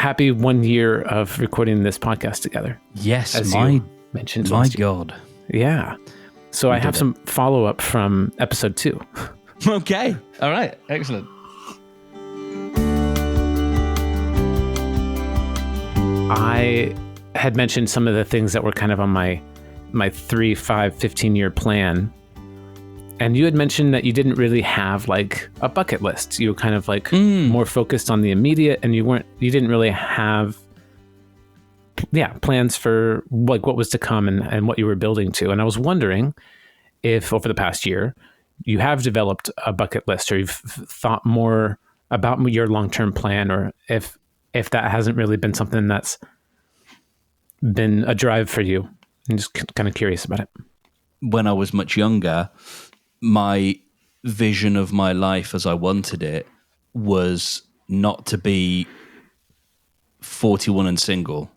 happy 1 year of recording this podcast together. Yes, as you mentioned. My God. Yeah. So I have some follow-up from episode 2. Okay. All right. Excellent. I had mentioned some of the things that were kind of on my 3, 5, 15-year plan. And you had mentioned that you didn't really have like a bucket list. You were kind of like more focused on the immediate, and you didn't really have plans for like what was to come and what you were building to. And I was wondering if over the past year you have developed a bucket list, or you've thought more about your long-term plan, or if that hasn't really been something that's been a drive for you. I'm just kind of curious about it. When I was much younger, my vision of my life as I wanted it was not to be 41 and single.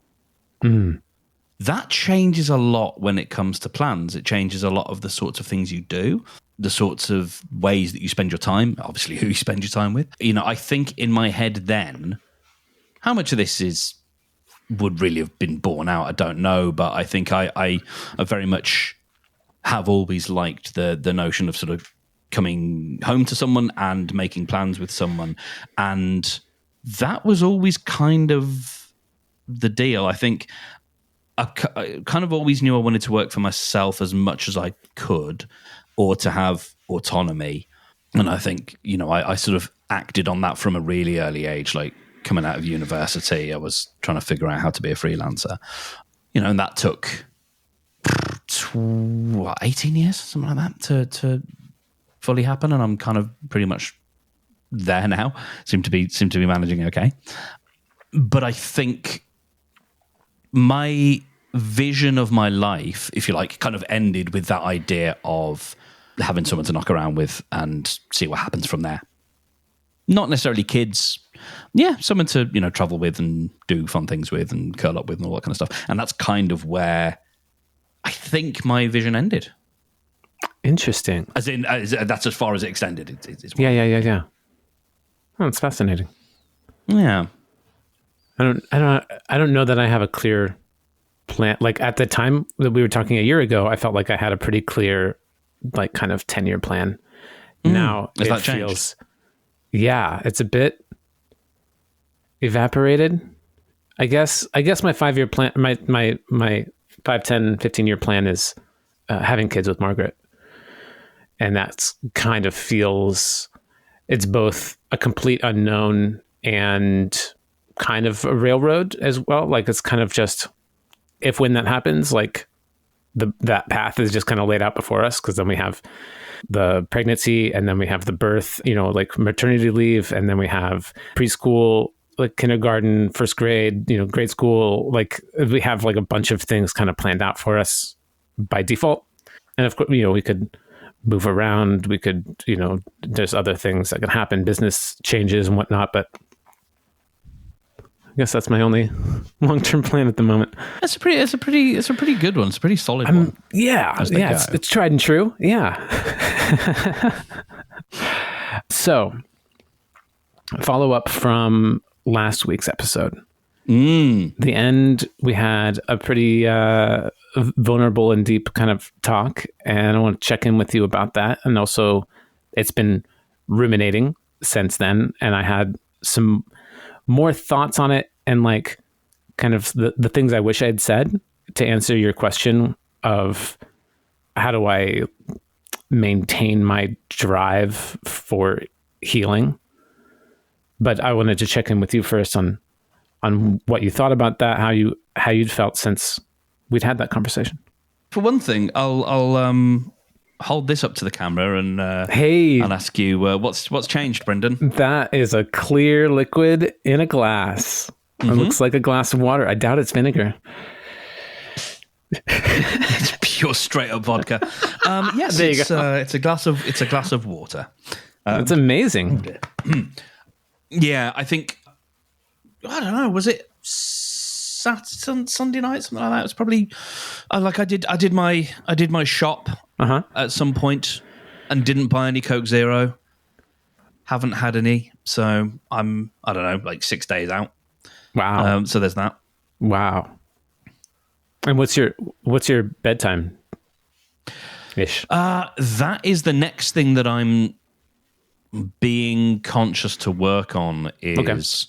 That changes a lot when it comes to plans. It changes a lot of the sorts of things you do, the sorts of ways that you spend your time, obviously who you spend your time with. You know, I think in my head then, how much of this would really have been borne out, I don't know, but I think I very much have always liked the notion of sort of coming home to someone and making plans with someone. And that was always kind of the deal. I think I kind of always knew I wanted to work for myself as much as I could, or to have autonomy. And I think, you know, I sort of acted on that from a really early age. Like coming out of university, I was trying to figure out how to be a freelancer, you know, and that took 18 years, something like that, to fully happen. And I'm kind of pretty much there now. Seem to be managing okay. But I think my vision of my life, if you like, kind of ended with that idea of having someone to knock around with and see what happens from there. Not necessarily kids. Yeah, someone to, you know, travel with and do fun things with and curl up with and all that kind of stuff. And that's kind of where I think my vision ended. Interesting. As in, that's as far as it extended. Yeah. Oh, it's fascinating. Yeah. I don't know that I have a clear plan. Like at the time that we were talking a year ago, I felt like I had a pretty clear, like kind of 10-year plan. Now Has it that changed? feels, it's a bit evaporated. I guess my 5-year plan, my 5, 10, 15-year plan is having kids with Margaret. And that's kind of feels, it's both a complete unknown and kind of a railroad as well. Like it's kind of just, when that happens, like that path is just kind of laid out before us, because then we have the pregnancy, and then we have the birth, you know, like maternity leave, and then we have preschool, like kindergarten, first grade, you know, grade school. Like we have like a bunch of things kind of planned out for us by default. And of course, you know, we could move around, we could, you know, there's other things that can happen, business changes and whatnot, but I guess that's my only long-term plan at the moment. It's a pretty good one. It's a pretty solid one. Yeah. It's tried and true. Yeah. So, follow up from last week's episode. The end, we had a pretty vulnerable and deep kind of talk, and I want to check in with you about that. And also, it's been ruminating since then, and I had some more thoughts on it, and like kind of the things I wish I had said to answer your question of how do I maintain my drive for healing. But I wanted to check in with you first on what you thought about that, how you'd felt since we'd had that conversation. For one thing, I'll hold this up to the camera and I'll ask you what's changed, Brendan. That is a clear liquid in a glass. It looks like a glass of water. I doubt it's vinegar. It's pure straight up vodka. Yes, there you go. It's a glass of water. It's amazing. Yeah, I think, I don't know, was it Sunday night, something like that? It was probably I did my shop at some point and didn't buy any Coke Zero. Haven't had any, so I'm, I don't know, like 6 days out. Wow. So there's that. Wow. And what's your bedtime ish? That is the next thing that I'm being conscious to work on is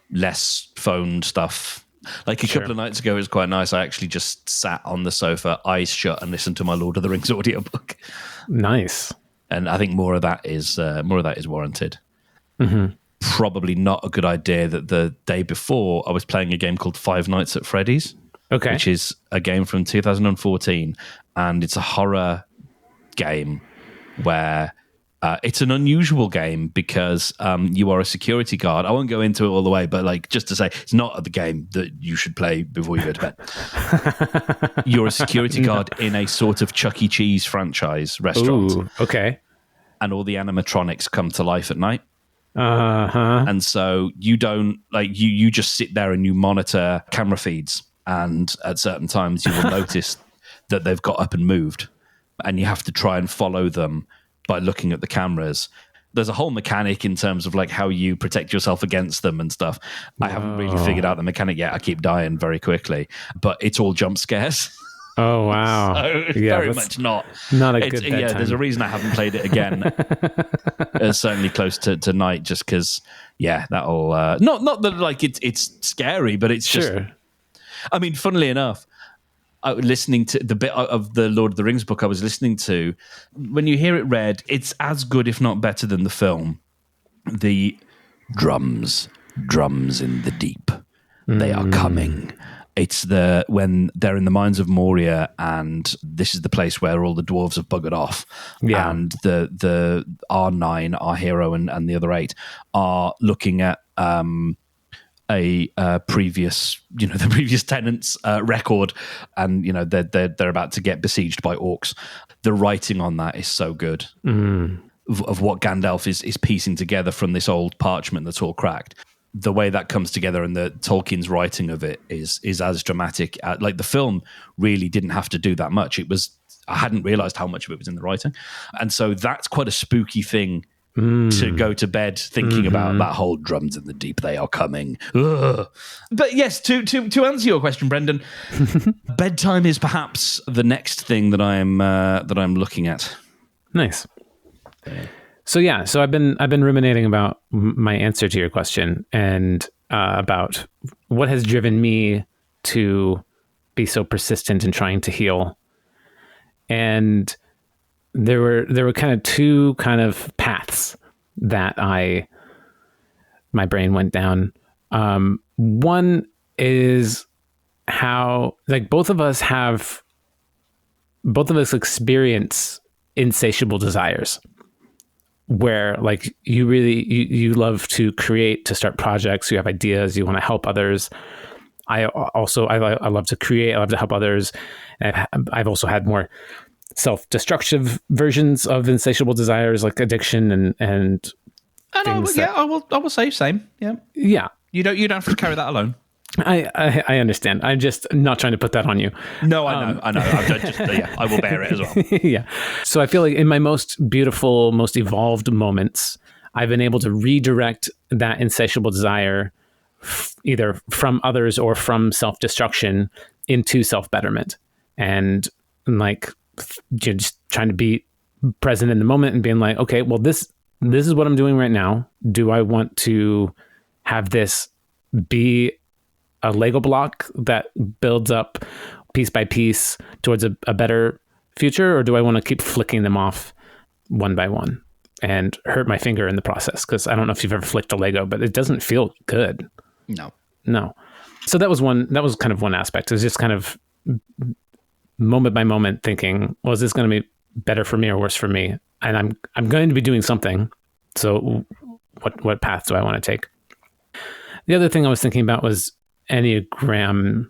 less phone stuff. Like a couple of nights ago, it was quite nice. I actually just sat on the sofa, eyes shut, and listened to my Lord of the Rings audiobook. Nice. And I think more of that is warranted. Mm-hmm. Probably not a good idea that the day before I was playing a game called Five Nights at Freddy's, which is a game from 2014, and it's a horror game where it's an unusual game because you are a security guard. I won't go into it all the way, but like just to say, it's not the game that you should play before you go to bed. You're a security guard in a sort of Chuck E. Cheese franchise restaurant. Ooh, okay. And all the animatronics come to life at night. Uh-huh. And so you don't you just sit there and you monitor camera feeds, and at certain times you will notice that they've got up and moved, and you have to try and follow them by looking at the cameras. There's a whole mechanic in terms of like how you protect yourself against them and stuff. I haven't really figured out the mechanic yet. I keep dying very quickly, but it's all jump scares. Oh, wow. So very much not a good bedtime. Yeah, there's a reason I haven't played it again. Certainly close to night, just because, that'll... not that like it's scary, but it's just... I mean, funnily enough, listening to the bit of the Lord of the Rings book I was listening to, when you hear it read, it's as good, if not better, than the film. The drums in the deep, they are coming. It's when they're in the mines of Moria, and this is the place where all the dwarves have buggered off. Yeah. And the R9, our hero, and the other 8 are looking at a previous, the previous tenant's record, and they're about to get besieged by orcs. The writing on that is so good. Of what Gandalf is piecing together from this old parchment that's all cracked. The way that comes together and the Tolkien's writing of it is as dramatic. Like the film really didn't have to do that much. I hadn't realized how much of it was in the writing. And so that's quite a spooky thing to go to bed thinking about that whole drums in the deep, they are coming. Ugh. But yes, to answer your question, Brendan, bedtime is perhaps the next thing that I'm looking at. Nice. So I've been ruminating about my answer to your question and about what has driven me to be so persistent in trying to heal. And there were kind of two kind of paths that my brain went down. One is how like both of us experience insatiable desires, where like you love to create, to start projects, you have ideas, you want to help others. I love to create, I love to help others. And I've also had more self-destructive versions of insatiable desires, like addiction and I will say same. Yeah. You don't have to carry that alone. I understand. I'm just not trying to put that on you. No, I know. I will bear it as well. Yeah. So I feel like in my most beautiful, most evolved moments, I've been able to redirect that insatiable desire either from others or from self-destruction into self-betterment. And like just trying to be present in the moment and being like, okay, well, this is what I'm doing right now. Do I want to have this be a Lego block that builds up piece by piece towards a better future? Or do I want to keep flicking them off one by one and hurt my finger in the process? Because I don't know if you've ever flicked a Lego, but it doesn't feel good. No. So that was kind of one aspect. It was just kind of moment by moment thinking, well, is this going to be better for me or worse for me? And I'm going to be doing something. So what path do I want to take? The other thing I was thinking about was Enneagram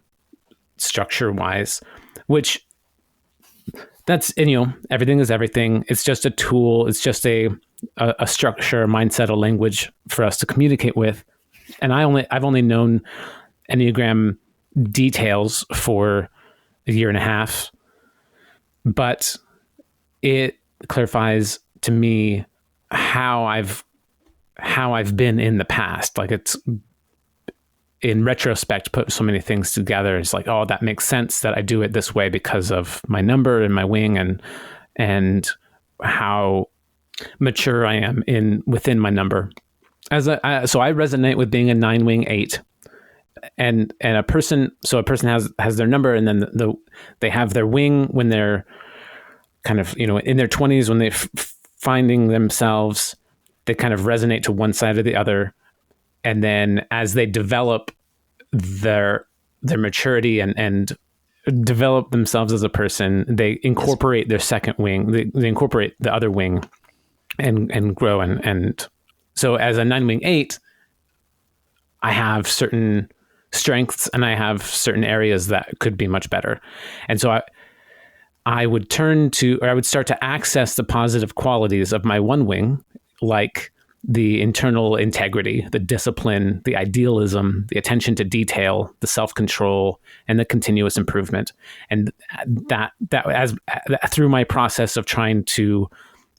structure wise, which that's, everything is everything. It's just a tool. It's just a structure, a mindset, a language for us to communicate with. And I've only known Enneagram details for a year and a half, but it clarifies to me how I've been in the past. Like in retrospect put so many things together. It's like, oh, that makes sense that I do it this way because of my number and my wing and how mature I am within my number. So I resonate with being a 9 wing 8, and a person has their number, and then they have their wing when they're kind of, in their 20s, when they're finding themselves, they kind of resonate to one side or the other. And then as they develop their maturity and develop themselves as a person, they incorporate their second wing, they incorporate the other wing and grow. And so as a 9 wing 8, I have certain strengths and I have certain areas that could be much better. And so I would start to access the positive qualities of my 1 wing, like the internal integrity, the discipline, the idealism, the attention to detail, the self-control, and the continuous improvement. And that through my process of trying to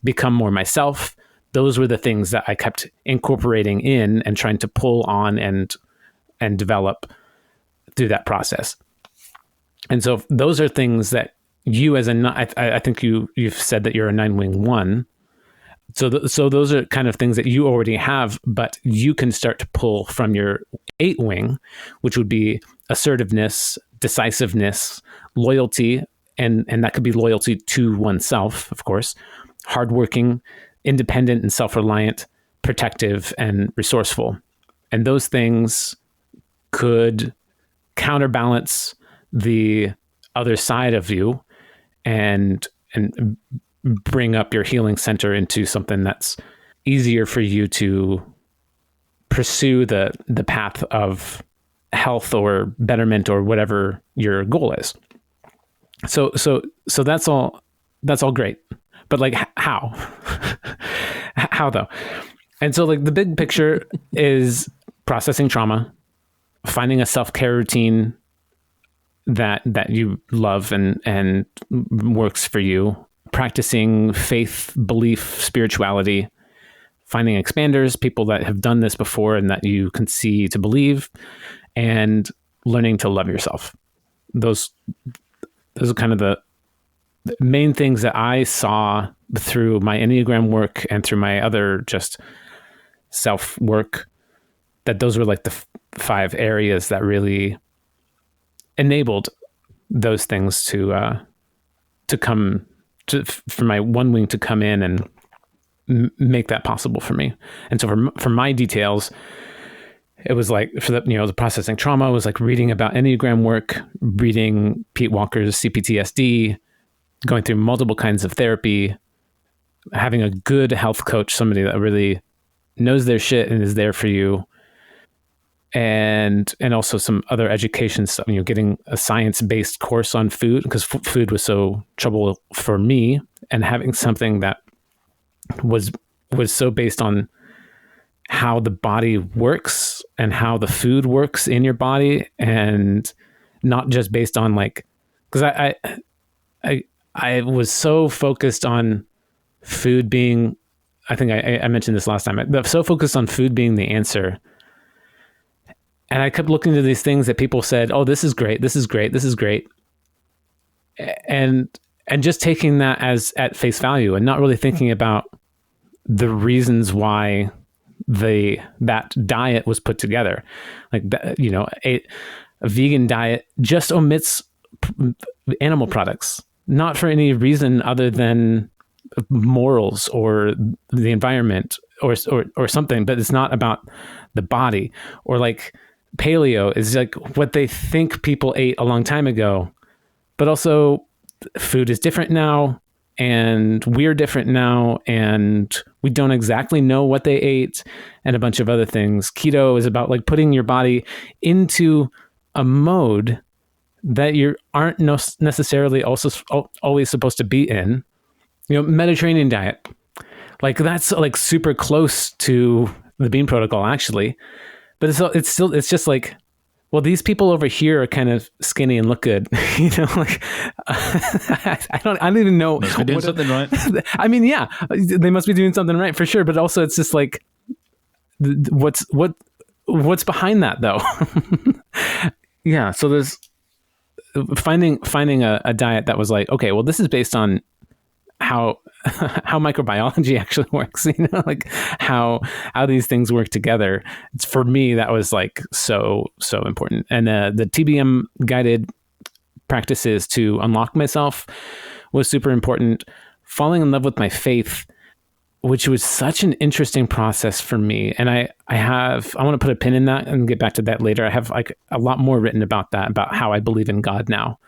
become more myself, those were the things that I kept incorporating in and trying to pull on and develop through that process. And so those are things that you I think you've said that you're a 9 wing 1. So those are kind of things that you already have, but you can start to pull from your 8 wing, which would be assertiveness, decisiveness, loyalty, and that could be loyalty to oneself, of course, hardworking, independent and self-reliant, protective and resourceful. And those things could counterbalance the other side of you and bring up your healing center into something that's easier for you to pursue the path of health or betterment or whatever your goal is. So that's all great. But like, how? How though? And so like the big picture is processing trauma, finding a self-care routine that you love and works for you, practicing faith, belief, spirituality, finding expanders, people that have done this before and that you can see to believe, and learning to love yourself. Those are kind of the main things that I saw through my Enneagram work and through my other just self work, that those were like the 5 areas that really enabled those things to come for my 1 wing to come in and make that possible for me. And so for my details, it was like for the processing trauma was like reading about Enneagram work, reading Pete Walker's CPTSD, going through multiple kinds of therapy, having a good health coach, somebody that really knows their shit and is there for you. And also some other education stuff, getting a science-based course on food, because food was so trouble for me, and having something that was so based on how the body works and how the food works in your body, and not just based on like, because I was so focused on food being, I think I mentioned this last time, I'm so focused on food being the answer. And I kept looking to these things that people said, oh, this is great, this is great, this is great. And just taking that as at face value and not really thinking about the reasons why that diet was put together. Like, a vegan diet just omits animal products, not for any reason other than morals or the environment or something, but it's not about the body. Or like paleo is like what they think people ate a long time ago, but also food is different now and we're different now and we don't exactly know what they ate and a bunch of other things. Keto is about like putting your body into a mode that you aren't necessarily also always supposed to be in. Mediterranean diet, like that's like super close to the Bean Protocol actually, but it's just like, well, these people over here are kind of skinny and look good, like I don't even know. Must be doing something right. I mean, yeah, they must be doing something right for sure. But also it's just like, what what's behind that though? Yeah. So there's finding a diet that was like, okay, well, this is based on how microbiology actually works, like how these things work together. It's, for me, that was like so important. And the TBM guided practices to unlock myself was super important. Falling in love with my faith, which was such an interesting process for me. And I want to put a pin in that and get back to that later. I have like a lot more written about that, about how I believe in God now.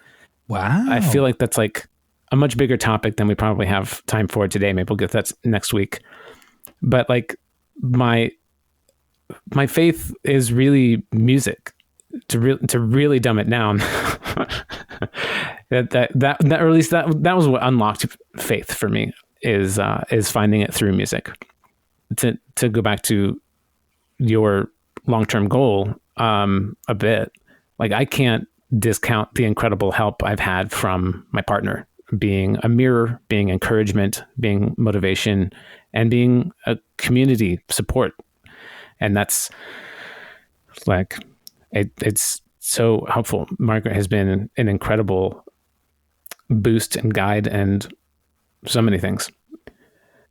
Wow. I feel like that's like a much bigger topic than we probably have time for today. Maybe we'll get that next week. But like my faith is really music. To really dumb it down, that or at least that was what unlocked faith for me, is finding it through music. To go back to your long-term goal a bit, like I can't discount the incredible help I've had from my partner, being a mirror, being encouragement, being motivation, and being a community support. And that's like, it's so helpful. Margaret has been an incredible boost and guide and so many things.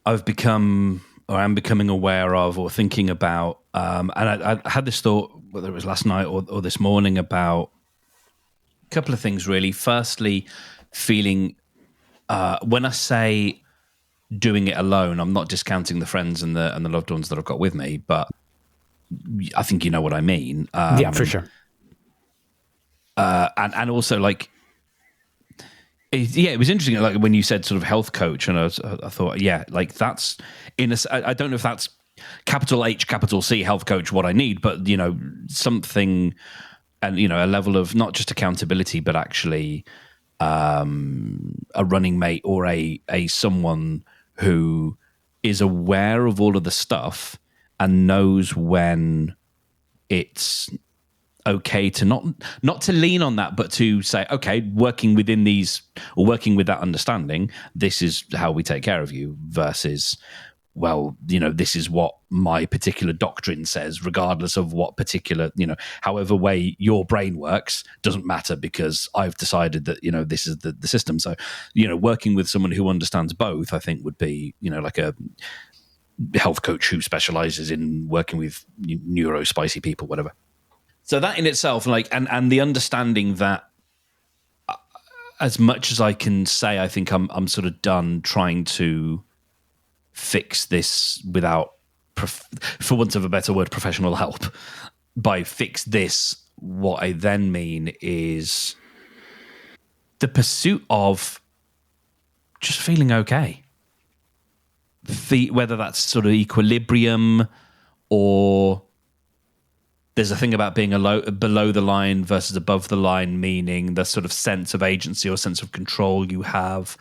I've become, or I'm becoming aware of, or thinking about, and I had this thought, whether it was last night or this morning, about a couple of things really. Firstly, feeling, when I say doing it alone, I'm not discounting the friends and the loved ones that I've got with me, but I think you know what I mean. Yeah, for sure. And also like, it was interesting. Like when you said sort of health coach, and I thought, yeah, like that's I don't know if that's capital H, capital C health coach, what I need, but something, and a level of not just accountability, but actually a running mate, or a someone who is aware of all of the stuff and knows when it's okay to not to lean on that, but to say, okay, working within these, or working with that understanding, this is how we take care of you, versus, well, this is what my particular doctrine says, regardless of what particular, however way your brain works, doesn't matter, because I've decided that, this is the system. So, working with someone who understands both, I think would be, like a health coach who specializes in working with neuro spicy people, whatever. So that in itself, like, and the understanding that, as much as I can say, I think I'm sort of done trying to fix this without, for want of a better word, professional help. By fix this, what I then mean is the pursuit of just feeling okay. Whether that's sort of equilibrium, or there's a thing about being below the line versus above the line, meaning the sort of sense of agency or sense of control you have.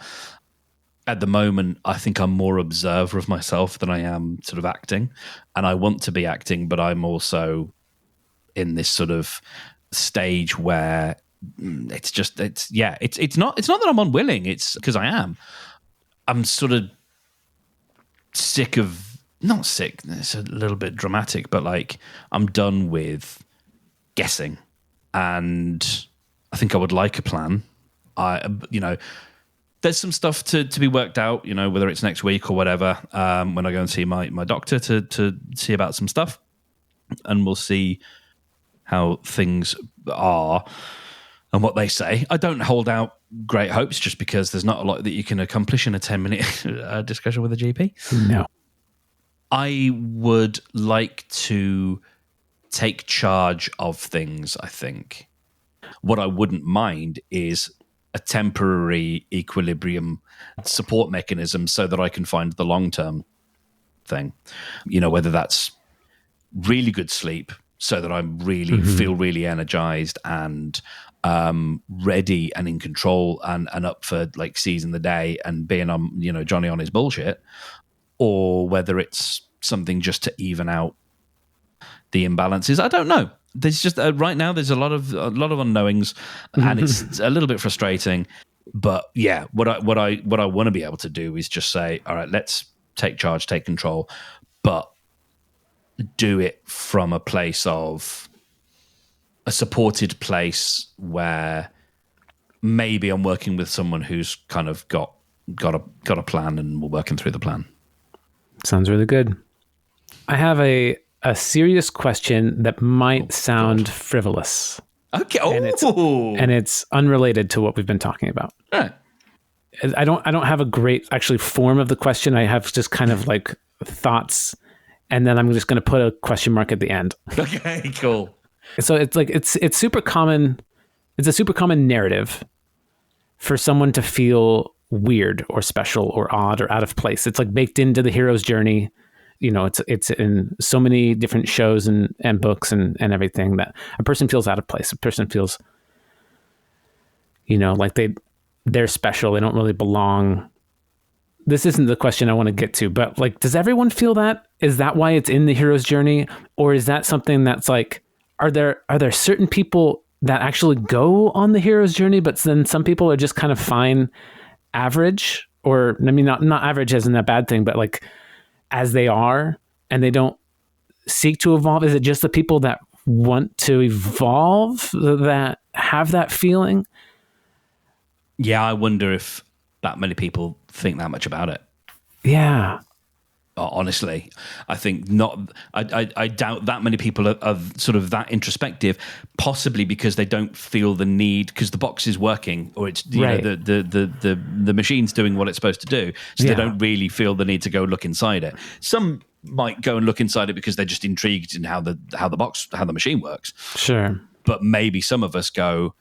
At the moment, I think I'm more observer of myself than I am sort of acting. And I want to be acting, but I'm also in this sort of stage where it's not that I'm unwilling. It's because I am. I'm sort of not sick, it's a little bit dramatic, but like, I'm done with guessing, and I think I would like a plan. There's some stuff to be worked out, whether it's next week or whatever, when I go and see my doctor to see about some stuff, and we'll see how things are and what they say. I don't hold out great hopes, just because there's not a lot that you can accomplish in a 10-minute discussion with a GP. No. I would like to take charge of things, I think. What I wouldn't mind is a temporary equilibrium support mechanism so that I can find the long-term thing. Whether that's really good sleep so that I really feel really energized and ready and in control and up for like seizing the day and being on, Johnny on his bullshit, or whether it's something just to even out the imbalances. I don't know. There's just right now there's a lot of unknowings, and it's a little bit frustrating. But yeah, what I want to be able to do is just say, all right, let's take charge, take control, but do it from a place of a supported place where maybe I'm working with someone who's kind of got a plan and we're working through the plan. Sounds really good. I have a serious question that might sound frivolous. Okay. And it's unrelated to what we've been talking about. Right. I don't have a great actually form of the question. I have just kind of like thoughts, and then I'm just going to put a question mark at the end. Okay, cool. So it's like it's super common. It's a super common narrative for someone to feel weird or special or odd or out of place. It's like baked into the hero's journey. You know, it's in so many different shows and books and everything that a person feels out of place. A person feels, you know, like they're special. They don't really belong. This isn't the question I want to get to, but like, does everyone feel that? Is that why it's in the hero's journey? Or is that something that's like, are there certain people that actually go on the hero's journey, but then some people are just kind of fine, average, or I mean, not average isn't a bad thing, but like as they are, and they don't seek to evolve? Is it just the people that want to evolve that have that feeling? Yeah, I wonder if that many people think that much about it. Yeah. Honestly, I think not. I doubt that many people are sort of that introspective, possibly because they don't feel the need, because the box is working, or it's right. The machine's doing what it's supposed to do, so they don't really feel the need to go look inside it. Some might go and look inside it because they're just intrigued in how the machine works. Sure, but maybe some of us go,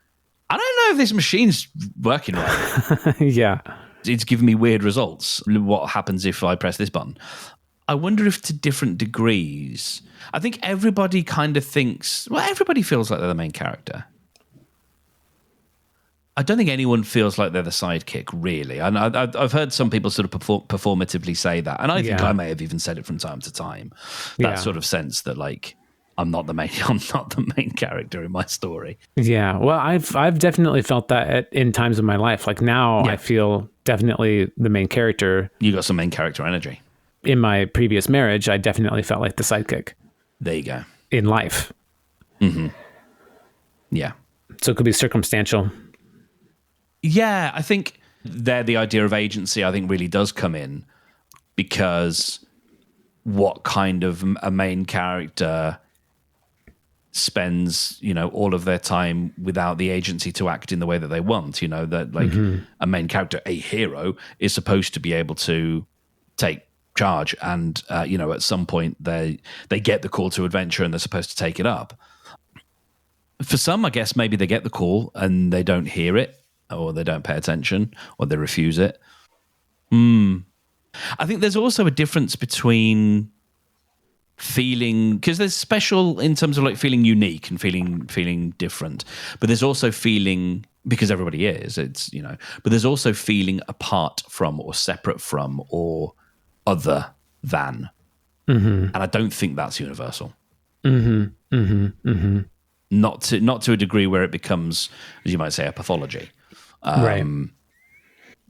I don't know if this machine's working right. Yeah. It's giving me weird results. What happens if I press this button? I wonder if to different degrees. I think everybody kind of thinks, well, everybody feels like they're the main character. I don't think anyone feels like they're the sidekick, really. And I've heard some people sort of performatively say that. And I think I may have even said it from time to time. That sort of sense that, like, I'm not the main character in my story. Yeah. Well, I've definitely felt that in times of my life. Like now I feel definitely the main character. You got some main character energy. In my previous marriage, I definitely felt like the sidekick. There you go. In life. Mm-hmm. Yeah. So it could be circumstantial. Yeah. I think there the idea of agency, I think, really does come in, because what kind of a main character spends, you know, all of their time without the agency to act in the way that they want, you know, that like a main character, a hero, is supposed to be able to take charge and, you know, at some point they get the call to adventure and they're supposed to take it up. For some, I guess maybe they get the call and they don't hear it, or they don't pay attention, or they refuse it. I think there's also a difference between feeling, because there's special in terms of like feeling unique and feeling different, but there's also feeling, because everybody is, it's, you know, but there's also feeling apart from or separate from or other than. And I don't think that's universal. Not to a degree where it becomes, as you might say, a pathology. Right.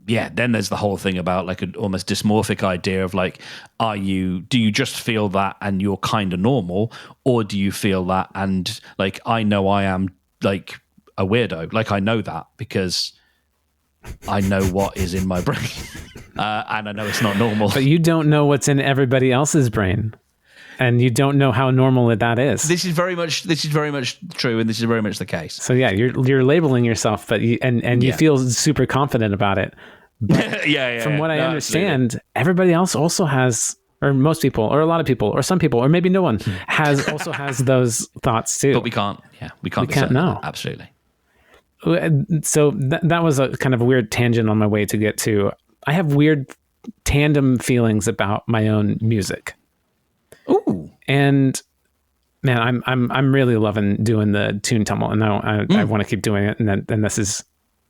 Yeah, then there's the whole thing about like an almost dysmorphic idea of like, do you just feel that and you're kind of normal, or do you feel that and like, I know I am like a weirdo, like I know that because I know what is in my brain, and I know it's not normal. But you don't know what's in everybody else's brain, and you don't know how normal that is. This is very much true, and this is very much the case. So yeah, you're labeling yourself, but you feel super confident about it. But from what I understand, absolutely. Everybody else also has, or most people, or a lot of people, or some people, or maybe no one has those thoughts too. But we can't know. Absolutely. So that was a kind of a weird tangent on my way to get to. I have weird tandem feelings about my own music. Ooh. And man, I'm really loving doing the tune tumult, and I want to keep doing it. And this is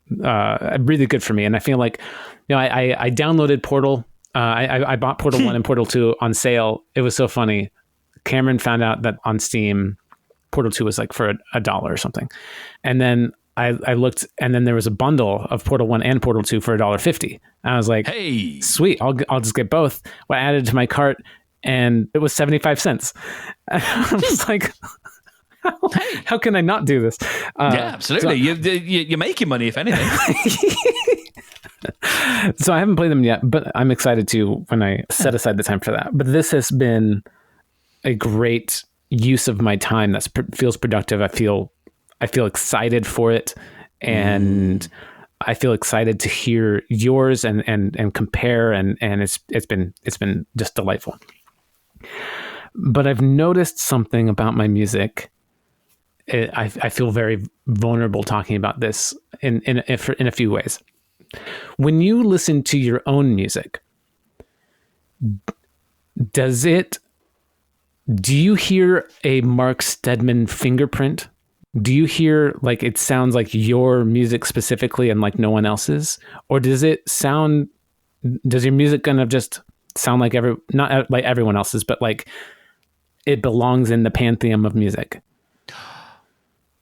really good for me. And I feel like, you know, I downloaded Portal. I bought Portal 1 and Portal 2 on sale. It was so funny. Cameron found out that on Steam, Portal 2 was like for $1 or something. And then I looked, and then there was a bundle of Portal 1 and Portal 2 for $1.50. I was like, hey, sweet, I'll just get both. Well, I added to my cart. and it was 75 cents. I was like, how can I not do this? Yeah, absolutely. So, you're making money, if anything. So I haven't played them yet, but I'm excited to when I set aside the time for that. But this has been a great use of my time that feels productive. I feel excited for it, and I feel excited to hear yours and compare, and it's been just delightful. But I've noticed something about my music. I feel very vulnerable talking about this in a few ways. When you listen to your own music, do you hear a Mark Steadman fingerprint? Do you hear like it sounds like your music specifically and like no one else's? Or does your music kind of just sound like not like everyone else's, but like it belongs in the pantheon of music?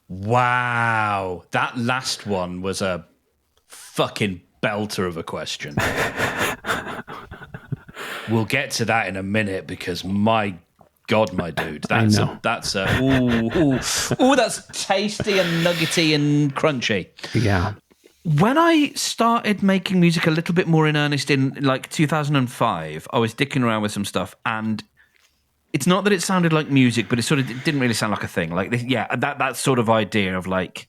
Wow. That last one was a fucking belter of a question. We'll get to that in a minute because my God, my dude, that's that's tasty and nuggety and crunchy. Yeah. When I started making music a little bit more in earnest in like 2005, I was dicking around with some stuff, and it's not that it sounded like music, but it didn't really sound like a thing. Like this, that sort of idea of like,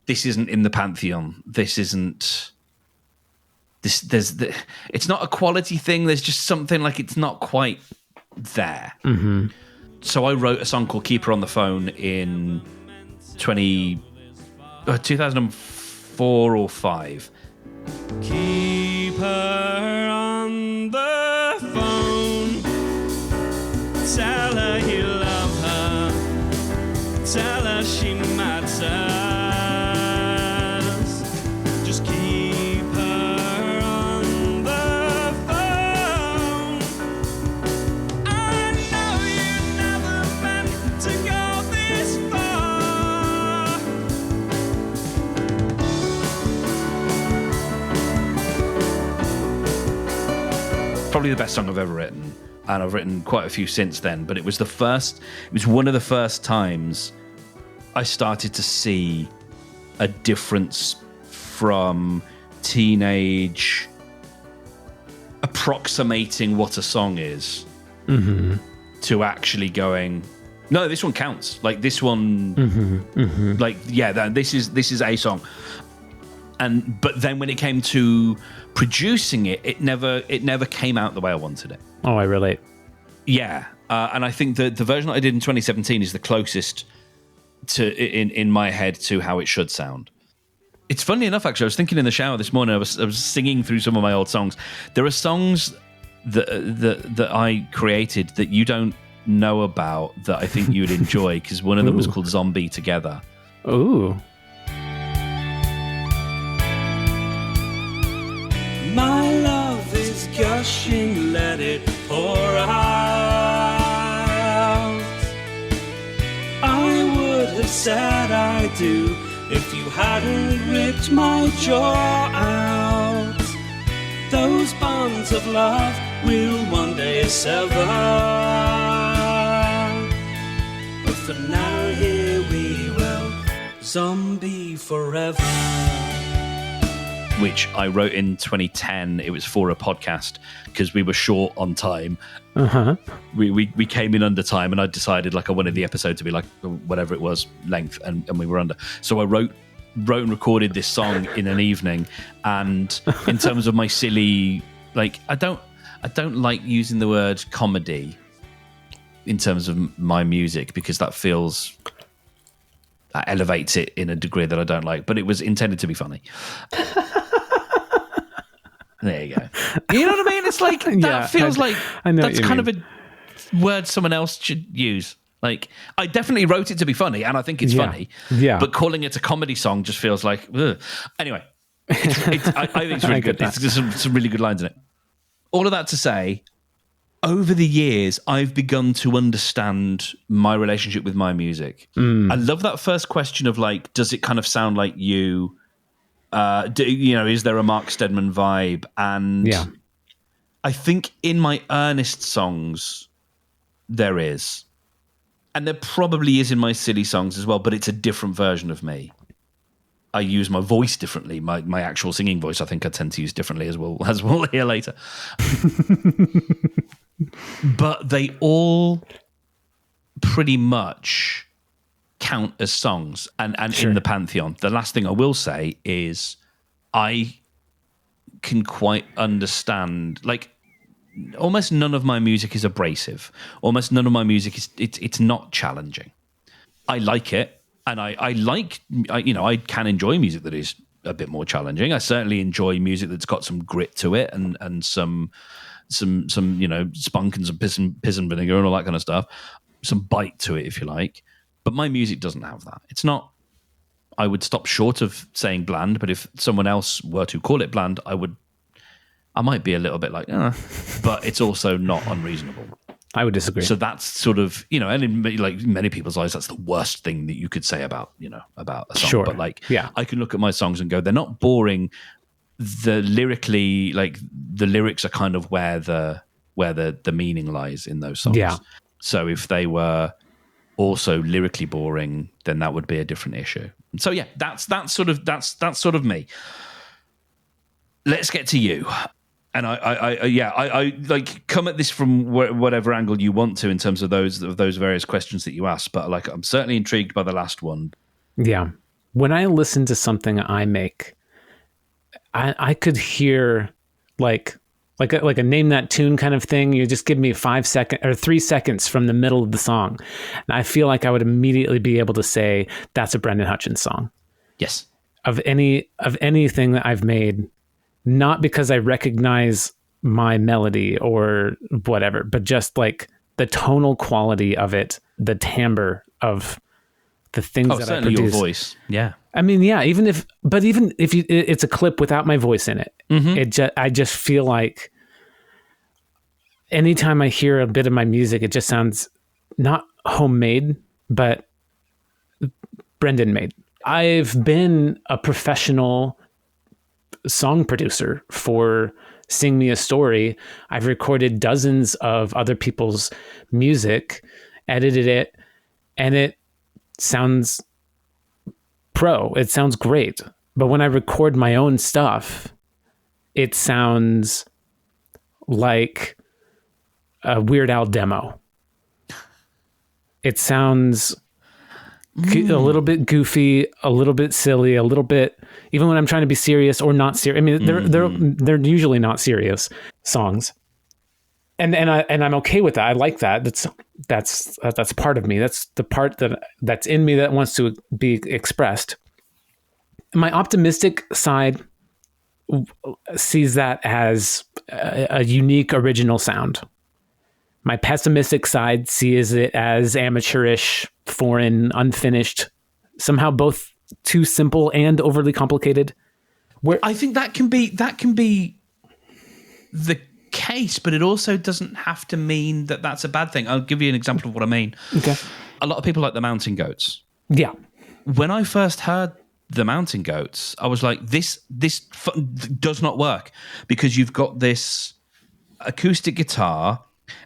this isn't in the pantheon. This isn't. It's not a quality thing. There's just something like it's not quite there. Mm-hmm. So I wrote a song called "Keep Her on the Phone" in 2004 or 5. Keep her on the phone. Tell her you love her. Tell her she matters. Just keep her on the phone. I know you never meant to go this far. Probably the best song I've ever written. And I've written quite a few since then, but it was one of the first times I started to see a difference from teenage approximating what a song is to actually going, no, this one counts. Like this one, like, yeah, this is a song. But then when it came to producing it, it never came out the way I wanted it. Oh, I relate. Yeah, and I think that the version that I did in 2017 is the closest to in my head to how it should sound. It's funny enough, actually. I was thinking in the shower this morning. I was singing through some of my old songs. There are songs that I created that you don't know about that I think you would enjoy, because one of them was called "Zombie Together." Ooh. My love is gushing, let it pour out. I would have said I do if you hadn't ripped my jaw out. Those bonds of love will one day sever, but for now here we will zombie forever. Which I wrote in 2010. It was for a podcast because we were short on time. We came in under time, and I decided like I wanted the episode to be like whatever it was length, and we were under. So I wrote and recorded this song in an evening. And in terms of my silly, like I don't like using the word comedy in terms of my music, because that elevates it in a degree that I don't like. But it was intended to be funny. There you go. You know what I mean? It's like that feels like that's kind of a word someone else should use. Like, I definitely wrote it to be funny, and I think it's funny. Yeah. But calling it a comedy song just feels like, ugh. Anyway, I think it's really good. There's some really good lines in it. All of that to say, over the years, I've begun to understand my relationship with my music. I love that first question of like, does it kind of sound like you? Is there a Mark Steadman vibe? And I think in my earnest songs, there is. And there probably is in my silly songs as well, but it's a different version of me. I use my voice differently. My actual singing voice, I think I tend to use differently as we'll hear later. But they all pretty much count as songs and sure. In the pantheon. The last thing I will say is I can quite understand, like, almost none of my music is abrasive. Almost none of my music it's not challenging. I like it, and I can enjoy music that is a bit more challenging. I certainly enjoy music that's got some grit to it and some spunk and some piss and vinegar and all that kind of stuff. Some bite to it, if you like. But my music doesn't have that. It's not. I would stop short of saying bland, but if someone else were to call it bland, I might be a little bit like, but it's also not unreasonable. I would disagree. So that's sort of, and in like many people's eyes, that's the worst thing that you could say about a song. Sure. But like, yeah. I can look at my songs and go, they're not boring. The lyrics are kind of where the meaning lies in those songs. Yeah. So if they were also lyrically boring, then that would be a different issue. So yeah, that's sort of me. Let's get to you. And I like come at this from whatever angle you want to in terms of those various questions that you asked. But like, I'm certainly intrigued by the last one. Yeah. When I listen to something I make, I could hear like a name that tune kind of thing. You just give me 5 seconds or 3 seconds from the middle of the song, and I feel like I would immediately be able to say that's a Brendan Hutchins song. Yes. Of anything that I've made. Not because I recognize my melody or whatever, but just like the tonal quality of it, the timbre of the things that I produce. Your voice. Yeah. I mean, yeah, even if it's a clip without my voice in it, I just feel like anytime I hear a bit of my music, it just sounds not homemade, but Brendan made. I've been a professional song producer for Sing Me a Story. I've recorded dozens of other people's music, edited it, and it sounds pro. It sounds great. But when I record my own stuff, it sounds like a Weird Al demo. It sounds a little bit goofy, a little bit silly, a little bit, even when I'm trying to be serious or not serious. I mean, they're usually not serious songs, and I'm okay with that. I like that. That's part of me. That's the part that's in me that wants to be expressed. My optimistic side sees that as a unique, original sound. My pessimistic side sees it as amateurish, foreign, unfinished, somehow both too simple and overly complicated. I think that can be the case, but it also doesn't have to mean that that's a bad thing. I'll give you an example of what I mean. Okay. A lot of people like the Mountain Goats. Yeah. When I first heard the Mountain Goats, I was like, this does not work, because you've got this acoustic guitar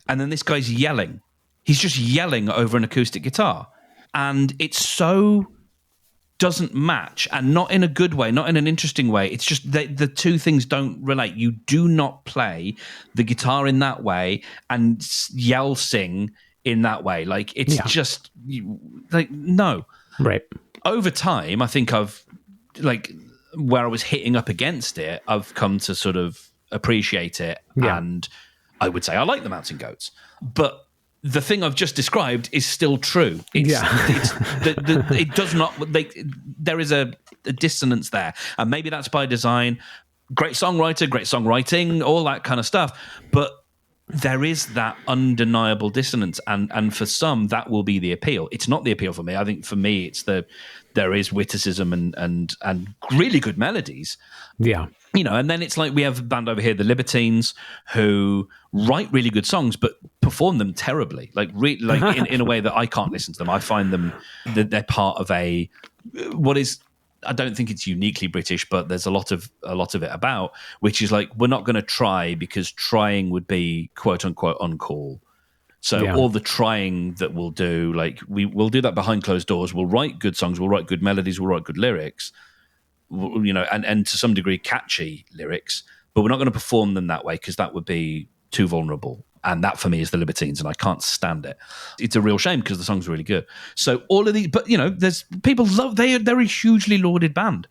and then this guy's yelling. He's just yelling over an acoustic guitar. And it so doesn't match, and not in a good way, not in an interesting way. It's just the two things don't relate. You do not play the guitar in that way and sing in that way. Like, it's just, no. Right. Over time, I think I've, like, where I was hitting up against it, I've come to sort of appreciate it. Yeah. And I would say I like the Mountain Goats. But the thing I've just described is still true. It does not. There is a dissonance there, and maybe that's by design. Great songwriter, great songwriting, all that kind of stuff. But there is that undeniable dissonance, and for some that will be the appeal. It's not the appeal for me. I think for me, it's there is witticism and really good melodies. Yeah. And then it's like we have a band over here, the Libertines, who write really good songs but perform them terribly, in a way that I can't listen to them. I find them that they're part of what is I don't think it's uniquely British, but there's a lot of it about, which is like, we're not going to try because trying would be quote unquote uncool. So all the trying that we'll do, like we'll do that behind closed doors. We'll write good songs, we'll write good melodies, we'll write good lyrics, and to some degree catchy lyrics, but we're not going to perform them that way because that would be too vulnerable. And that for me is the Libertines, and I can't stand it. It's a real shame because the song's really good. So all of these, but there's people they're a hugely lauded band.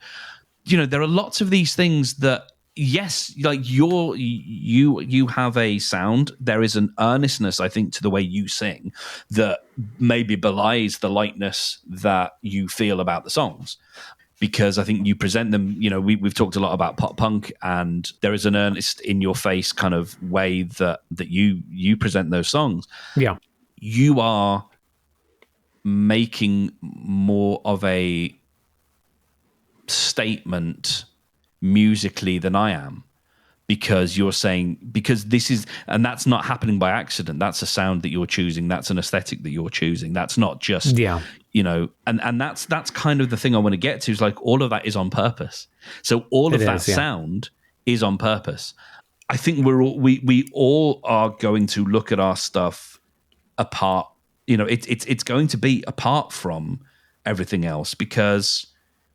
There are lots of these things that, yes, like you have a sound. There is an earnestness, I think, to the way you sing that maybe belies the lightness that you feel about the songs. Because I think you present them, we've talked a lot about pop punk, and there is an earnest, in your face kind of way that you present those songs. Yeah, you are making more of a statement musically than I am, because you're saying, because this is, and that's not happening by accident. That's a sound that you're choosing. That's an aesthetic that you're choosing. That's not just, and that's kind of the thing I want to get to, is like all of that is on purpose. So all of that sound is on purpose. I think we all are going to look at our stuff apart. It's going to be apart from everything else because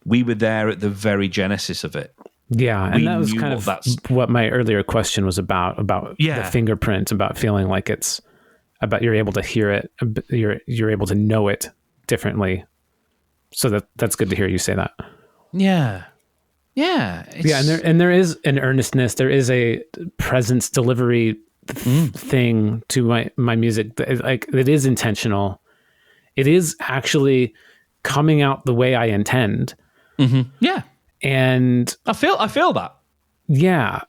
we were there at the very genesis of it. Yeah, and that was kind of what my earlier question was about the fingerprint, about feeling like it's about you're able to hear it, you're able to know it differently. So that's good to hear you say that. Yeah. And there is an earnestness, there is a presence delivery thing to my music. Like, it is intentional. It is actually coming out the way I intend. Mm-hmm. Yeah. And I feel that. Yeah.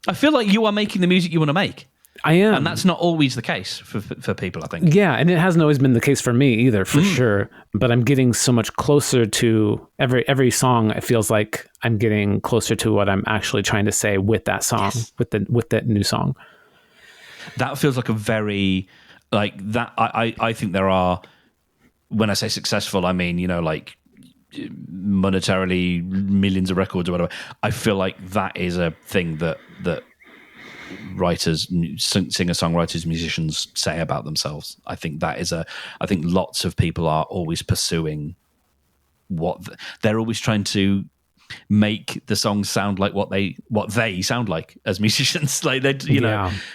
I feel like you are making the music you want to make. I am. And that's not always the case for people, I think. Yeah, and it hasn't always been the case for me either, for sure. But I'm getting so much closer to every song. It feels like I'm getting closer to what I'm actually trying to say with that song, with that new song. That feels like a very, like that. I think there are, when I say successful, I mean, like monetarily millions of records or whatever. I feel like that is a thing that writers, singer-songwriters, musicians say about themselves. I think that is I think lots of people are always pursuing they're always trying to make the songs sound like what they sound like as musicians, like they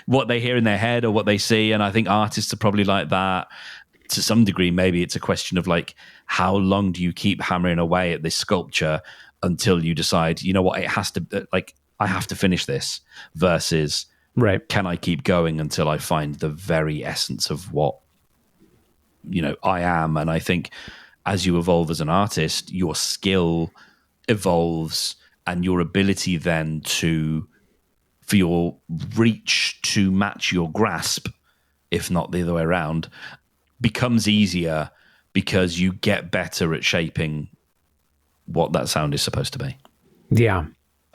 what they hear in their head or what they see. And I think artists are probably like that to some degree. Maybe it's a question of like, how long do you keep hammering away at this sculpture until you decide, what, it has to, like, I have to finish this, versus can I keep going until I find the very essence of what I am. And I think as you evolve as an artist, your skill evolves, and your ability then for your reach to match your grasp, if not the other way around, becomes easier because you get better at shaping what that sound is supposed to be. Yeah.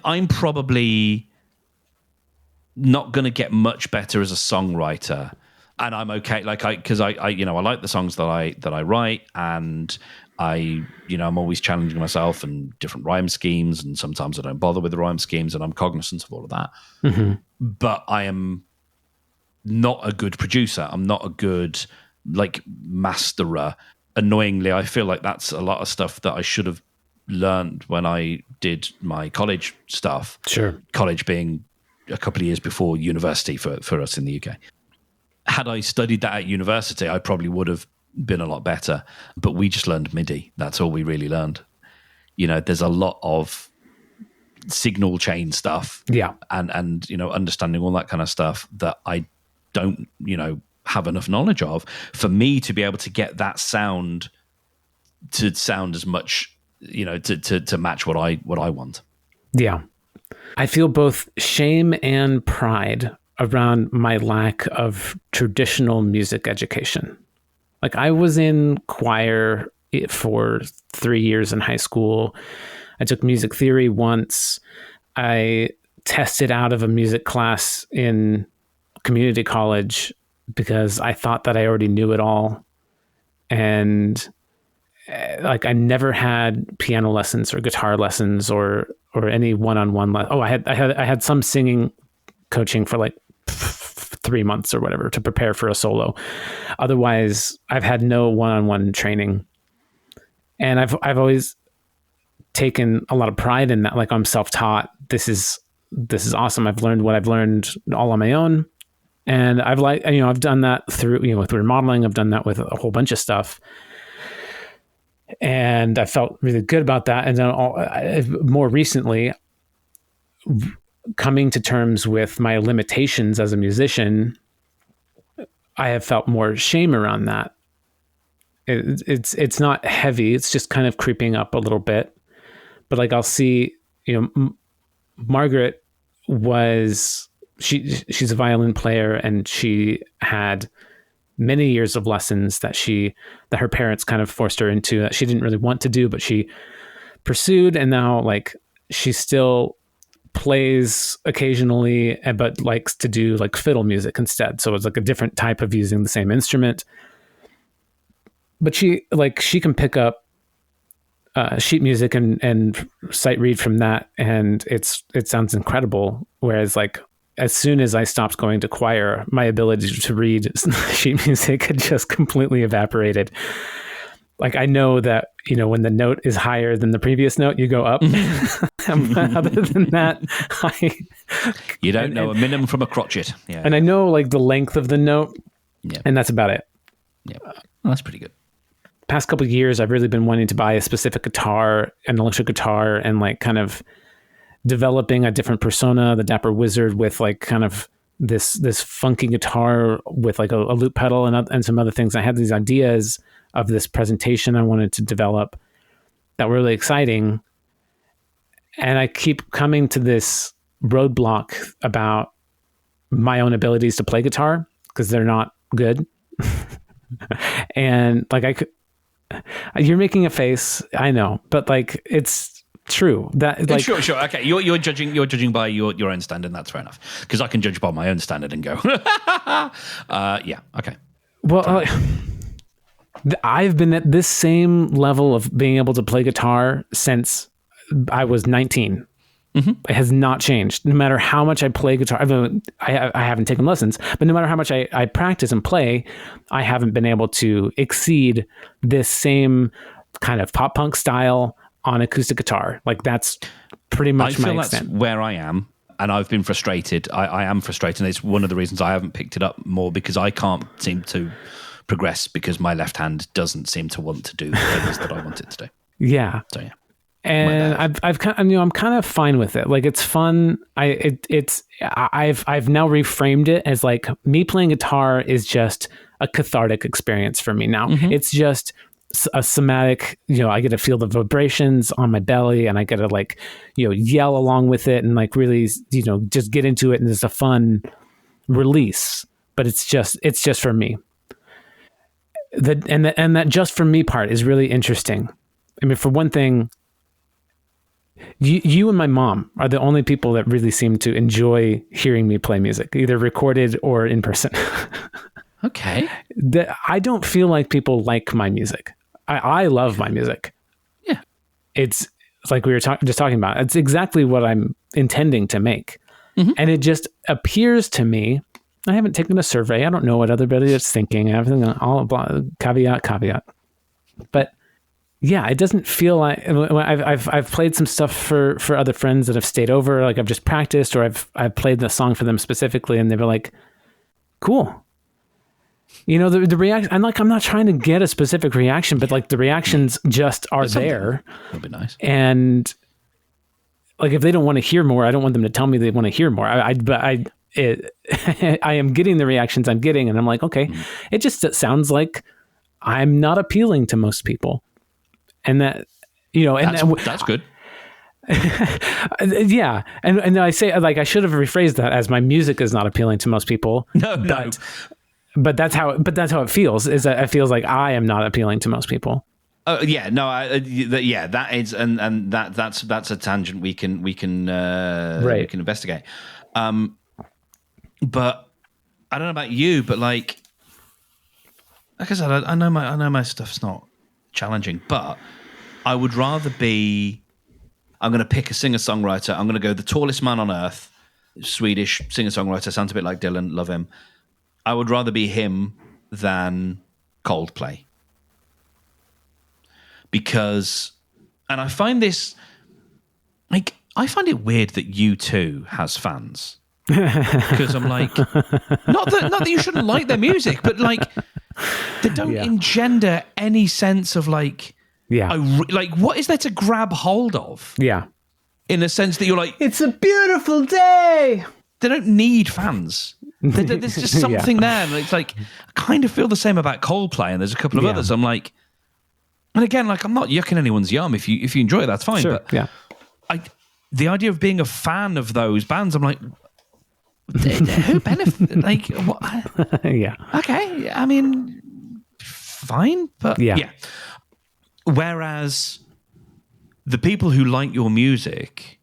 I'm probably not going to get much better as a songwriter, and I'm okay. Like because I like the songs that I write, and I'm always challenging myself and different rhyme schemes, and sometimes I don't bother with the rhyme schemes, and I'm cognizant of all of that. Mm-hmm. But I am not a good producer. I'm not a good masterer. Annoyingly, I feel like that's a lot of stuff that I should have learned when I did my college stuff. Sure. College being a couple of years before university for us in the UK. Had I studied that at university, I probably would have been a lot better. But we just learned MIDI. That's all we really learned. There's a lot of signal chain stuff. Yeah. And understanding all that kind of stuff that I don't, have enough knowledge of for me to be able to get that sound to sound as much, to match what I want. Yeah. I feel both shame and pride around my lack of traditional music education. Like, I was in choir for 3 years in high school. I took music theory once. I tested out of a music class in community college because I thought that I already knew it all. And like I never had piano lessons or guitar lessons or any one-on-one. I had some singing coaching for like 3 months or whatever to prepare for a solo. Otherwise, I've had no one-on-one training, and I've always taken a lot of pride in that. Like, I'm self-taught. This is awesome. I've learned what I've learned all on my own, and I've done that through with remodeling. I've done that with a whole bunch of stuff. And I felt really good about that. And then more recently, coming to terms with my limitations as a musician, I have felt more shame around that. It's not heavy. It's just kind of creeping up a little bit. But like, I'll see, Margaret she's a violin player, and she had many years of lessons that her parents kind of forced her into, that she didn't really want to do, but she pursued. And now like she still plays occasionally, but likes to do like fiddle music instead. So it's like a different type of using the same instrument. But she can pick up sheet music and sight read from that, and it sounds incredible. Whereas like, as soon as I stopped going to choir, my ability to read sheet music had just completely evaporated. Like, I know that, when the note is higher than the previous note, you go up. Other than that, you don't know a minimum from a crotchet. Yeah. And I know like the length of the note, and that's about it. Yeah, well, that's pretty good. Past couple of years, I've really been wanting to buy a specific guitar, an electric guitar, and like kind of developing a different persona, the dapper wizard, with like kind of this funky guitar with like a loop pedal and some other things. I had these ideas of this presentation I wanted to develop that were really exciting, and I keep coming to this roadblock about my own abilities to play guitar, because they're not good. And like, you're making a face, I know, but like, it's true that like, sure. Okay. You're judging by your own standard. That's fair enough. Because I can judge by my own standard and go, yeah. Okay. Well, I've been at this same level of being able to play guitar since I was 19. Mm-hmm. It has not changed. No matter how much I play guitar, I haven't taken lessons, but no matter how much I practice and play, I haven't been able to exceed this same kind of pop punk style on acoustic guitar. Like, that's pretty much my extent. That's where I am, and I've been frustrated. I am frustrated, and it's one of the reasons I haven't picked it up more, because I can't seem to progress, because my left hand doesn't seem to want to do the things that I want it to do. Yeah. So yeah. And I've kind of, I'm kind of fine with it. Like, it's fun. I've now reframed it as like, me playing guitar is just a cathartic experience for me now. Mm-hmm. It's just a somatic, I get to feel the vibrations on my belly, and I get to like, yell along with it, and like really, just get into it. And it's a fun release, but it's just for me. That just for me part is really interesting. I mean, for one thing, you and my mom are the only people that really seem to enjoy hearing me play music, either recorded or in person. Okay. I don't feel like people like my music. I love my music. Yeah. It's like we were just talking about. It's exactly what I'm intending to make. Mm-hmm. And it just appears to me, I haven't taken a survey. I don't know what everybody is thinking. Everything, all blah, caveat. But yeah, it doesn't feel like, I've played some stuff for other friends that have stayed over. Like, I've just practiced, or I've played the song for them specifically, and they were like, cool. The reaction, I'm not trying to get a specific reaction, but like, the reactions just are there. That'd be nice. And like, if they don't want to hear more, I don't want them to tell me they want to hear more. I am getting the reactions I'm getting, and I'm like, okay, it sounds like I'm not appealing to most people. And that, that's good. Yeah. And I say, like, I should have rephrased that as my music is not appealing to most people. No. But that's how it feels, is that it feels like I am not appealing to most people. Yeah, no, that is, and that's a tangent we can investigate. But I don't know about you, but like I said, I know my stuff's not challenging. But I would rather be, I'm going to pick a singer-songwriter. I'm going to go the tallest man on earth, Swedish singer-songwriter, sounds a bit like Dylan, love him. I would rather be him than Coldplay. Because, and I find this, like, I find it weird that U2 has fans. Because I'm like, not that you shouldn't like their music, but like, they don't engender any sense of like, like, what is there to grab hold of? Yeah. In a sense that you're like, it's a beautiful day. They don't need fans. There's just something there. And it's like, I kind of feel the same about Coldplay, and there's a couple of others. I'm like, and again, like, I'm not yucking anyone's yum. If you enjoy it, that's fine. Sure. But the idea of being a fan of those bands, I'm like, who benefit? Like, what? Yeah. Okay. I mean, fine, but yeah. Whereas the people who like your music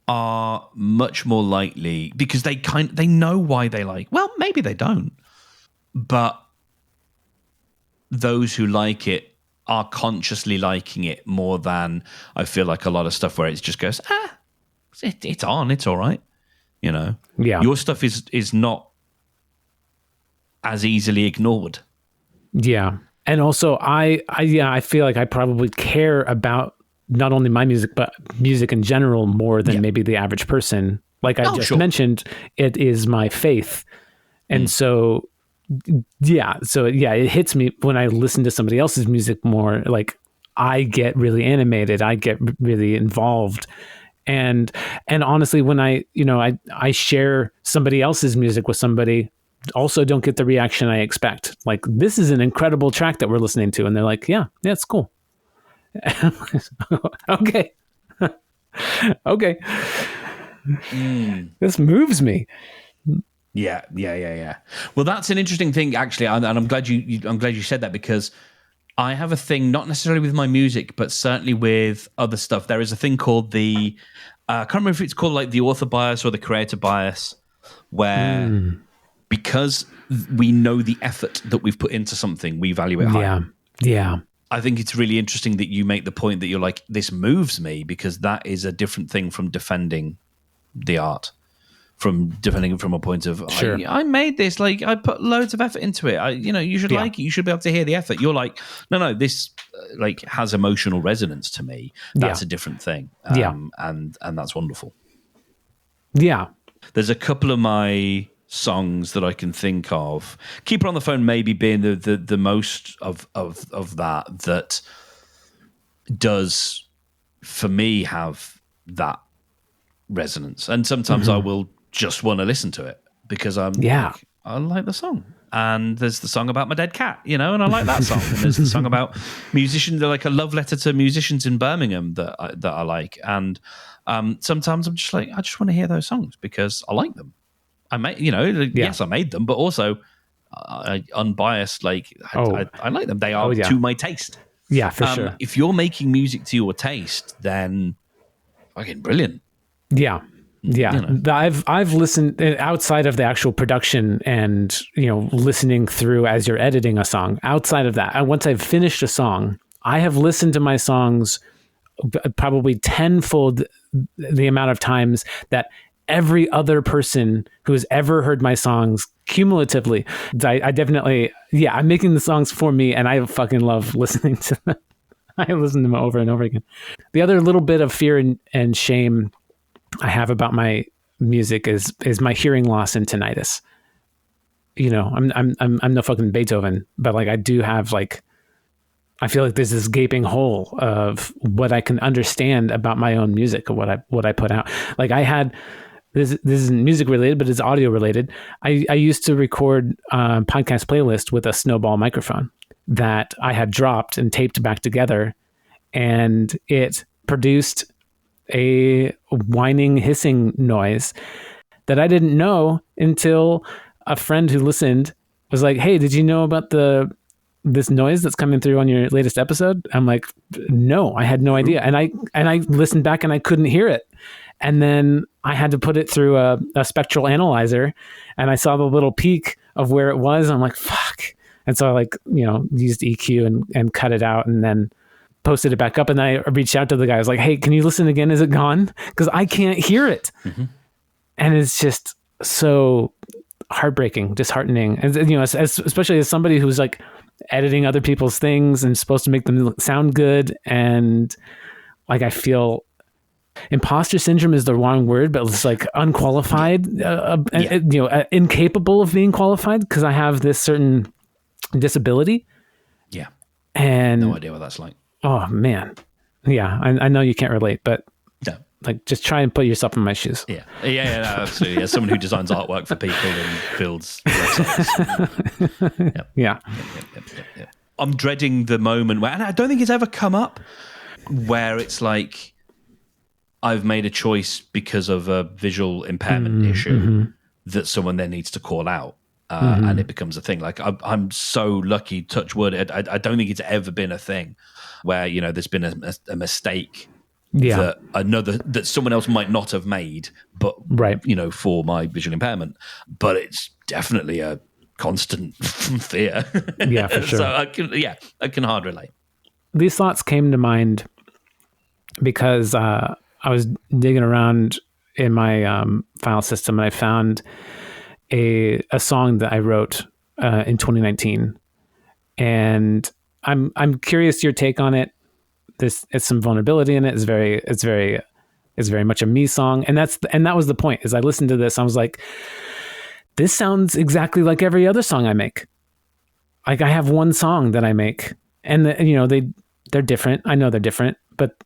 are much more likely, because they know why they like. Well, maybe they don't, but those who like it are consciously liking it more than I feel like a lot of stuff where it just goes, it's on, it's all right. You know, your stuff is not as easily ignored. Yeah. And also I feel like I probably care about not only my music, but music in general more than maybe the average person. Like I just mentioned, it is my faith. And so it hits me when I listen to somebody else's music more. Like I get really animated. I get really involved. And honestly, when I share somebody else's music with somebody, also don't get the reaction I expect. Like, this is an incredible track that we're listening to. And they're like, yeah, it's cool. Okay. Okay. This moves me. Yeah. Well, that's an interesting thing, actually. And I'm glad you said that, because I have a thing, not necessarily with my music, but certainly with other stuff. There is a thing called I can't remember if it's called like the author bias or the creator bias, where because we know the effort that we've put into something, we value it higher. Yeah. I think it's really interesting that you make the point that you're like, this moves me, because that is a different thing from defending the art. From defending it from a point of, sure. I made this, like, I put loads of effort into it. You should like it. You should be able to hear the effort. You're like, no, this like has emotional resonance to me. That's a different thing. And that's wonderful. Yeah. There's a couple of my songs that I can think of. Keep Her on the Phone maybe being the most of that does, for me, have that resonance. And sometimes I will just want to listen to it because I'm like, I like the song. And there's the song about my dead cat, and I like that song. And there's the song about musicians, like a love letter to musicians in Birmingham that I like. And sometimes I'm just like, I just want to hear those songs because I like them. Yes, I made them, but also I unbiased, like I like them. They are to my taste. Yeah, for sure. If you're making music to your taste, then fucking brilliant. Yeah. I've listened outside of the actual production and, listening through as you're editing a song. Outside of that, once I've finished a song, I have listened to my songs probably tenfold the amount of times that every other person who has ever heard my songs cumulatively. I definitely, I'm making the songs for me, and I fucking love listening to them. I listen to them over and over again. The other little bit of fear and shame I have about my music is my hearing loss and tinnitus. I'm no fucking Beethoven, but like I do have like, I feel like there's this gaping hole of what I can understand about my own music or what I put out. Like I had this isn't music related, but it's audio related. I used to record podcast playlist with a snowball microphone that I had dropped and taped back together, and it produced a whining, hissing noise that I didn't know until a friend who listened was like, "Hey, did you know about this noise that's coming through on your latest episode?" I'm like, "No, I had no idea." And I listened back and I couldn't hear it. And then I had to put it through a spectral analyzer, and I saw the little peak of where it was. I'm like, "Fuck, And so I used EQ and cut it out and then posted it back up. And then I reached out to the guy. I was like, hey, can you listen again? Is it gone? Because I can't hear it. Mm-hmm. And it's just so heartbreaking, disheartening. And, especially as somebody who's like editing other people's things and supposed to make them sound good. And like, I feel imposter syndrome is the wrong word, but it's like unqualified, incapable of being qualified because I have this certain disability. Yeah. And no idea what that's like. Oh man. Yeah. I know you can't relate, but no. Like just try and put yourself in my shoes. Yeah. Yeah, no, absolutely. Yeah. Someone who designs artwork for people and builds websites. Yep. Yeah. Yep. I'm dreading the moment where, and I don't think it's ever come up, where it's like I've made a choice because of a visual impairment issue that someone then needs to call out. And it becomes a thing. Like I'm so lucky, touch wood. I don't think it's ever been a thing where there's been a mistake that someone else might not have made, but for my visual impairment. But it's definitely a constant fear. Yeah, for sure. So I can hard relate. These thoughts came to mind because I was digging around in my file system and I found a song that I wrote in 2019, and I'm curious your take on it. It's some vulnerability in it. It's very much a me song, and that was the point. Is I listened to this, I was like, this sounds exactly like every other song I make. Like I have one song that I make, and they're different. I know they're different, but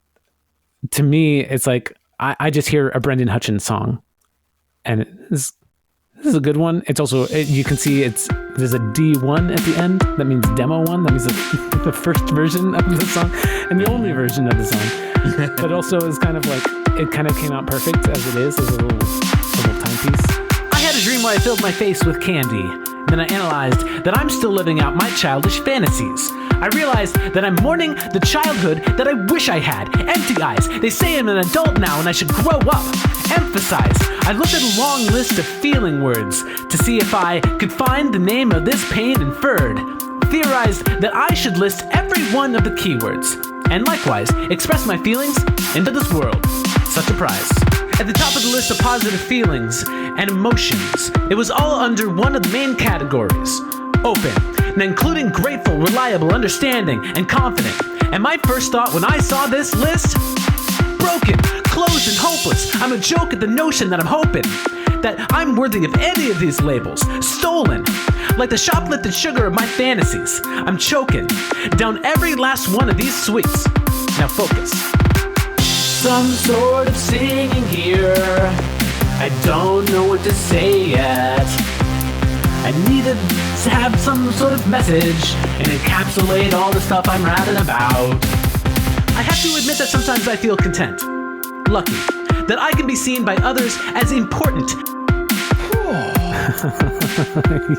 to me, it's like I just hear a Brendan Hutchins song, and this is a good one. It's also, you can see there's a D1 at the end. That means demo one. That means the first version of the song and the only version of the song. But also it's kind of like, it kind of came out perfect as it is, as a little timepiece. I had a dream where I filled my face with candy. Then I analyzed that I'm still living out my childish fantasies. I realized that I'm mourning the childhood that I wish I had. Empty eyes, they say I'm an adult now and I should grow up. Emphasize, I looked at a long list of feeling words to see if I could find the name of this pain inferred. Theorized that I should list every one of the keywords, and likewise express my feelings into this world. Such a prize. At the top of the list of positive feelings and emotions, it was all under one of the main categories. Open, and including grateful, reliable, understanding, and confident. And my first thought when I saw this list? Broken, closed, and hopeless. I'm a joke at the notion that I'm hoping that I'm worthy of any of these labels. Stolen, like the shoplifted sugar of my fantasies. I'm choking down every last one of these sweets. Now focus. Some sort of singing here. I don't know what to say yet. I need to have some sort of message and encapsulate all the stuff I'm rapping about. I have to admit that sometimes I feel content, lucky, that I can be seen by others as important.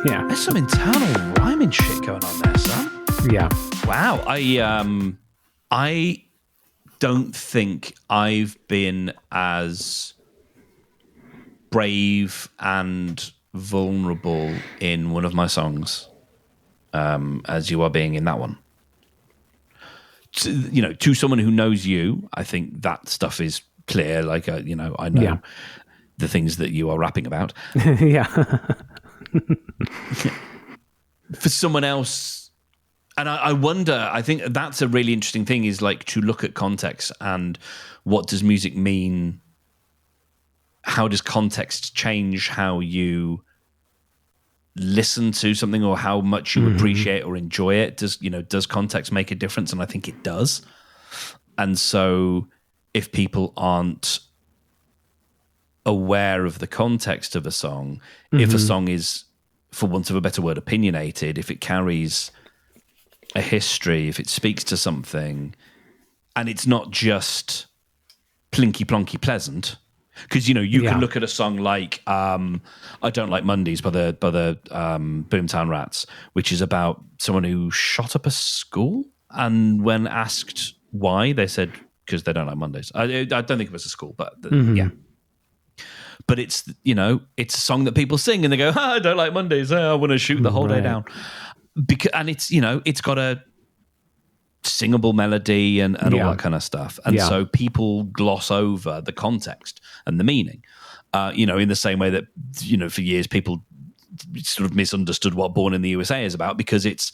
Yeah. There's some internal rhyming shit going on there, son. Yeah. Wow. I don't think I've been as brave and vulnerable in one of my songs as you are being in that one. To someone who knows you, I think that stuff is clear. Like, I know the things that you are rapping about. Yeah. For someone else, and I wonder, I think that's a really interesting thing, is like to look at context and what does music mean? How does context change how you listen to something or how much you appreciate or enjoy it? Does context make a difference? And I think it does. And so if people aren't aware of the context of a song, if a song is, for want of a better word, opinionated, if it carries a history, if it speaks to something, and it's not just plinky plonky pleasant, because you can look at a song like "I Don't Like Mondays" by the Boomtown Rats, which is about someone who shot up a school, and when asked why, they said because they don't like Mondays. I don't think it was a school, but yeah. But it's it's a song that people sing and they go, I don't like Mondays. I want to shoot the whole day down. and it's, you know, it's got a singable melody and all that kind of stuff. And so people gloss over the context and the meaning, you know, in the same way that, you know, for years people sort of misunderstood what Born in the USA is about, because it's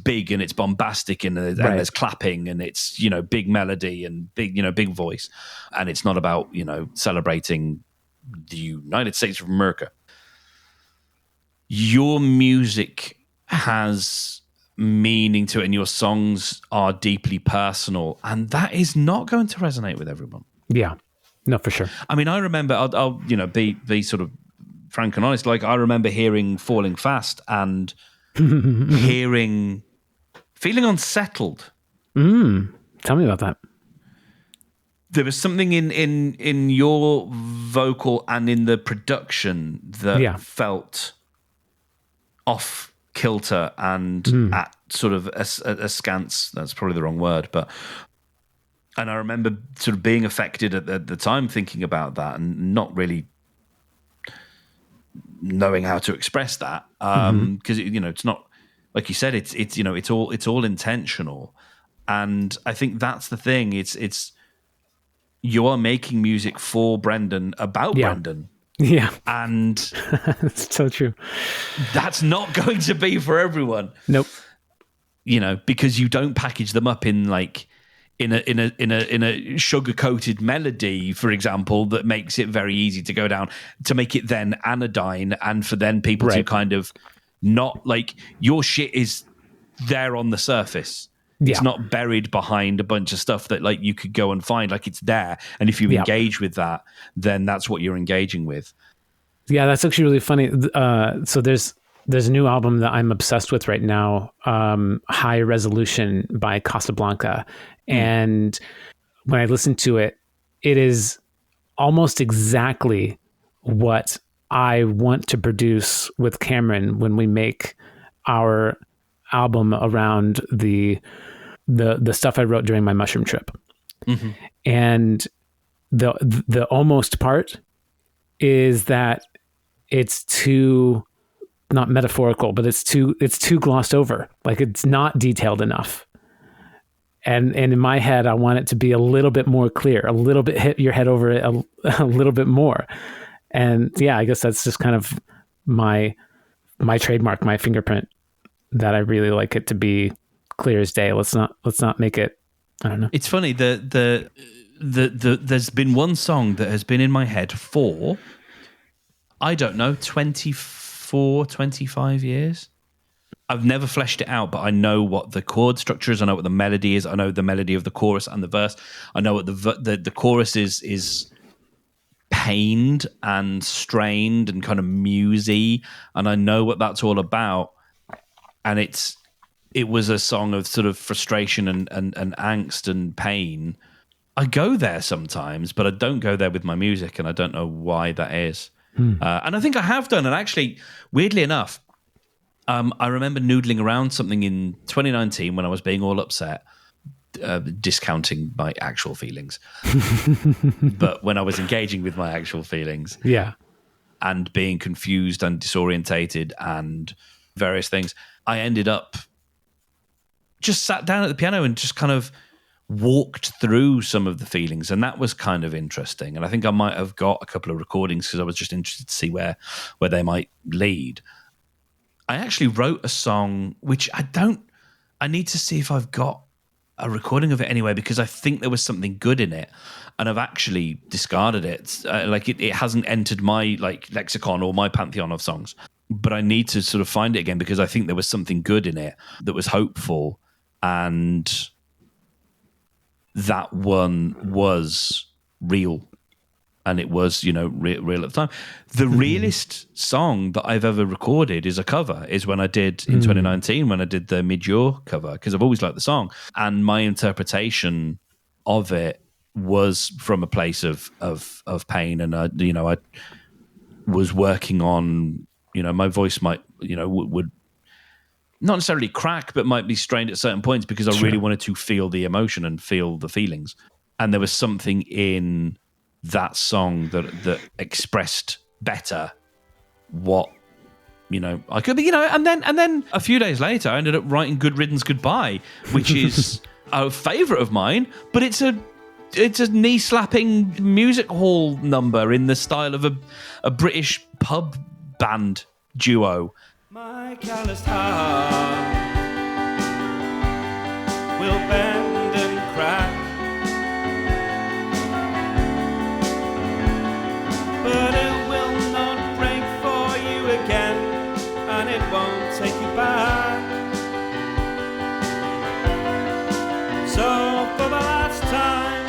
big and it's bombastic and there's clapping and it's, you know, big melody and big, you know, big voice. And it's not about, you know, celebrating the United States of America. Your music has meaning to it and your songs are deeply personal, and that is not going to resonate with everyone. Yeah, no, for sure. I mean, I remember, I'll you know, be sort of frank and honest, like I remember hearing Falling Fast and feeling unsettled. Tell me about that. There was something in your vocal and in the production that felt off kilter and at sort of askance. That's probably the wrong word, and I remember sort of being affected at the time, thinking about that and not really knowing how to express that, because you know, it's not, like you said, it's you know, it's all intentional. And I think that's the thing. It's you are making music for Brendan, about Brendan. Yeah. And it's so true. That's not going to be for everyone. Nope. You know, because you don't package them up in like in a sugar-coated melody, for example, that makes it very easy to go down, to make it then anodyne, and for then people to kind of not, like, your shit is there on the surface. It's not buried behind a bunch of stuff that, like, you could go and find. Like, it's there, and if you engage with that, then that's what you're engaging with. Yeah, that's actually really funny. So there's a new album that I'm obsessed with right now, High Resolution by Casablanca. And when I listen to it, it is almost exactly what I want to produce with Cameron when we make our album around the stuff I wrote during my mushroom trip. And the almost part is that it's too, not metaphorical, but it's too glossed over. Like, it's not detailed enough. And in my head, I want it to be a little bit more clear, a little bit, hit your head over it a little bit more. And yeah, I guess that's just kind of my trademark, my fingerprint, that I really like it to be clear as day. Let's not make it, I don't know. It's funny, the there's been one song that has been in my head for, I don't know, 24, 25 years. I've never fleshed it out, but I know what the chord structure is. I know what the melody is. I know the melody of the chorus and the verse. I know what the chorus is pained and strained and kind of musy, and I know what that's all about. And it was a song of sort of frustration and angst and pain. I go there sometimes, but I don't go there with my music, and I don't know why that is. And I think I have done. And actually, weirdly enough, I remember noodling around something in 2019 when I was being all upset, discounting my actual feelings. But when I was engaging with my actual feelings, and being confused and disorientated and various things, I ended up just sat down at the piano and just kind of walked through some of the feelings, and that was kind of interesting. And I think I might have got a couple of recordings because I was just interested to see where they might lead. I actually wrote a song which I need to see if I've got a recording of it anyway, because I think there was something good in it, and I've actually discarded it. It hasn't entered my lexicon or my pantheon of songs, but I need to sort of find it again, because I think there was something good in it that was hopeful, and that one was real, and it was, real at the time. The realest song that I've ever recorded is a cover, is when I did in 2019, when I did the Mid-Your cover, because I've always liked the song, and my interpretation of it was from a place of pain, and I was working on, my voice might, would not necessarily crack, but might be strained at certain points, because I really wanted to feel the emotion and feel the feelings. And there was something in that song that expressed better what You know, I could be, you know, and then a few days later, I ended up writing "Good Riddance Goodbye," which is a favourite of mine, but it's a knee-slapping music hall number in the style of a British pub band duo. My calloused heart will bend and crack, but it will not break for you again, and it won't take you back. So for the last time,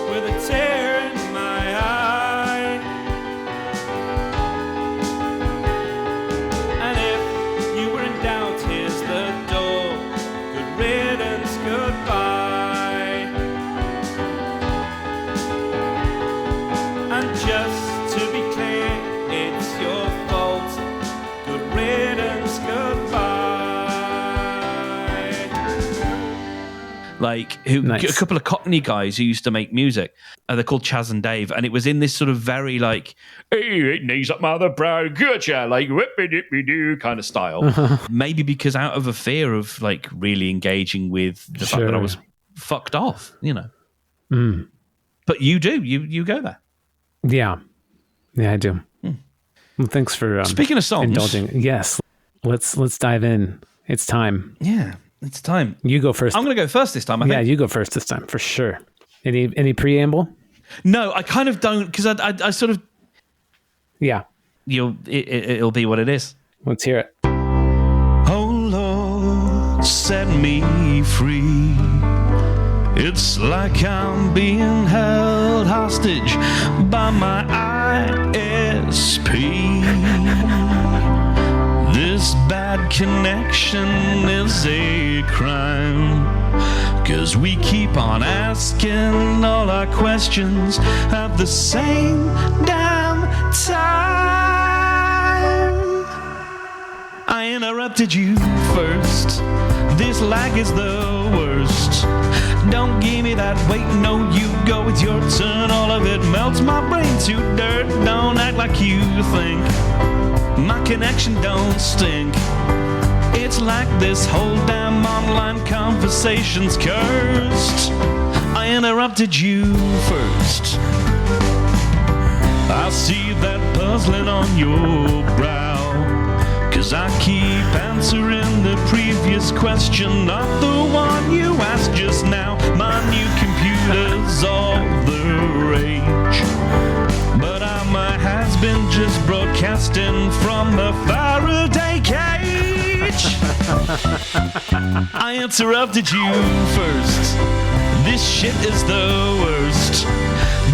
with a tear in my eye, and if you were in doubt, here's the door. Good riddance, goodbye. And just to be clear, it's your fault. Good riddance, goodbye. Like Nice. a couple of Cockney guys who used to make music. They're called Chaz and Dave, and it was in this sort of very like, hey, knees up mother bro, gotcha, like whippy-dippy-doo kind of style. Maybe because out of a fear of like really engaging with the fact that I Sure. was fucked off, you know. But you do, you go there. Yeah, I do. Well, thanks for Speaking of songs, indulging. Yes, let's dive in. It's time. yeah, it's time. You go first. I'm going to go first this time. I Yeah, think. you go first this time for sure. Any preamble? No, I kind of don't because I sort of Yeah, it'll be what it is. let's hear it. Oh Lord, set me free. It's like I'm being held hostage by my ISP. This bad connection is a crime, 'cause we keep on asking all our questions at the same damn time. I interrupted you first. This lag is the worst. Don't give me that wait, no, you go, it's your turn. All of it melts my brain to dirt. Don't act like you think my connection don't stink. It's like this whole damn online conversation's cursed. I interrupted you first. I see that puzzling on your brow, 'cause I keep answering the previous question, not the one you asked just now. My new computer's all the rage, but I'm a has-been just broadcasting from the Faraday cage. I interrupted you first. This shit is the worst.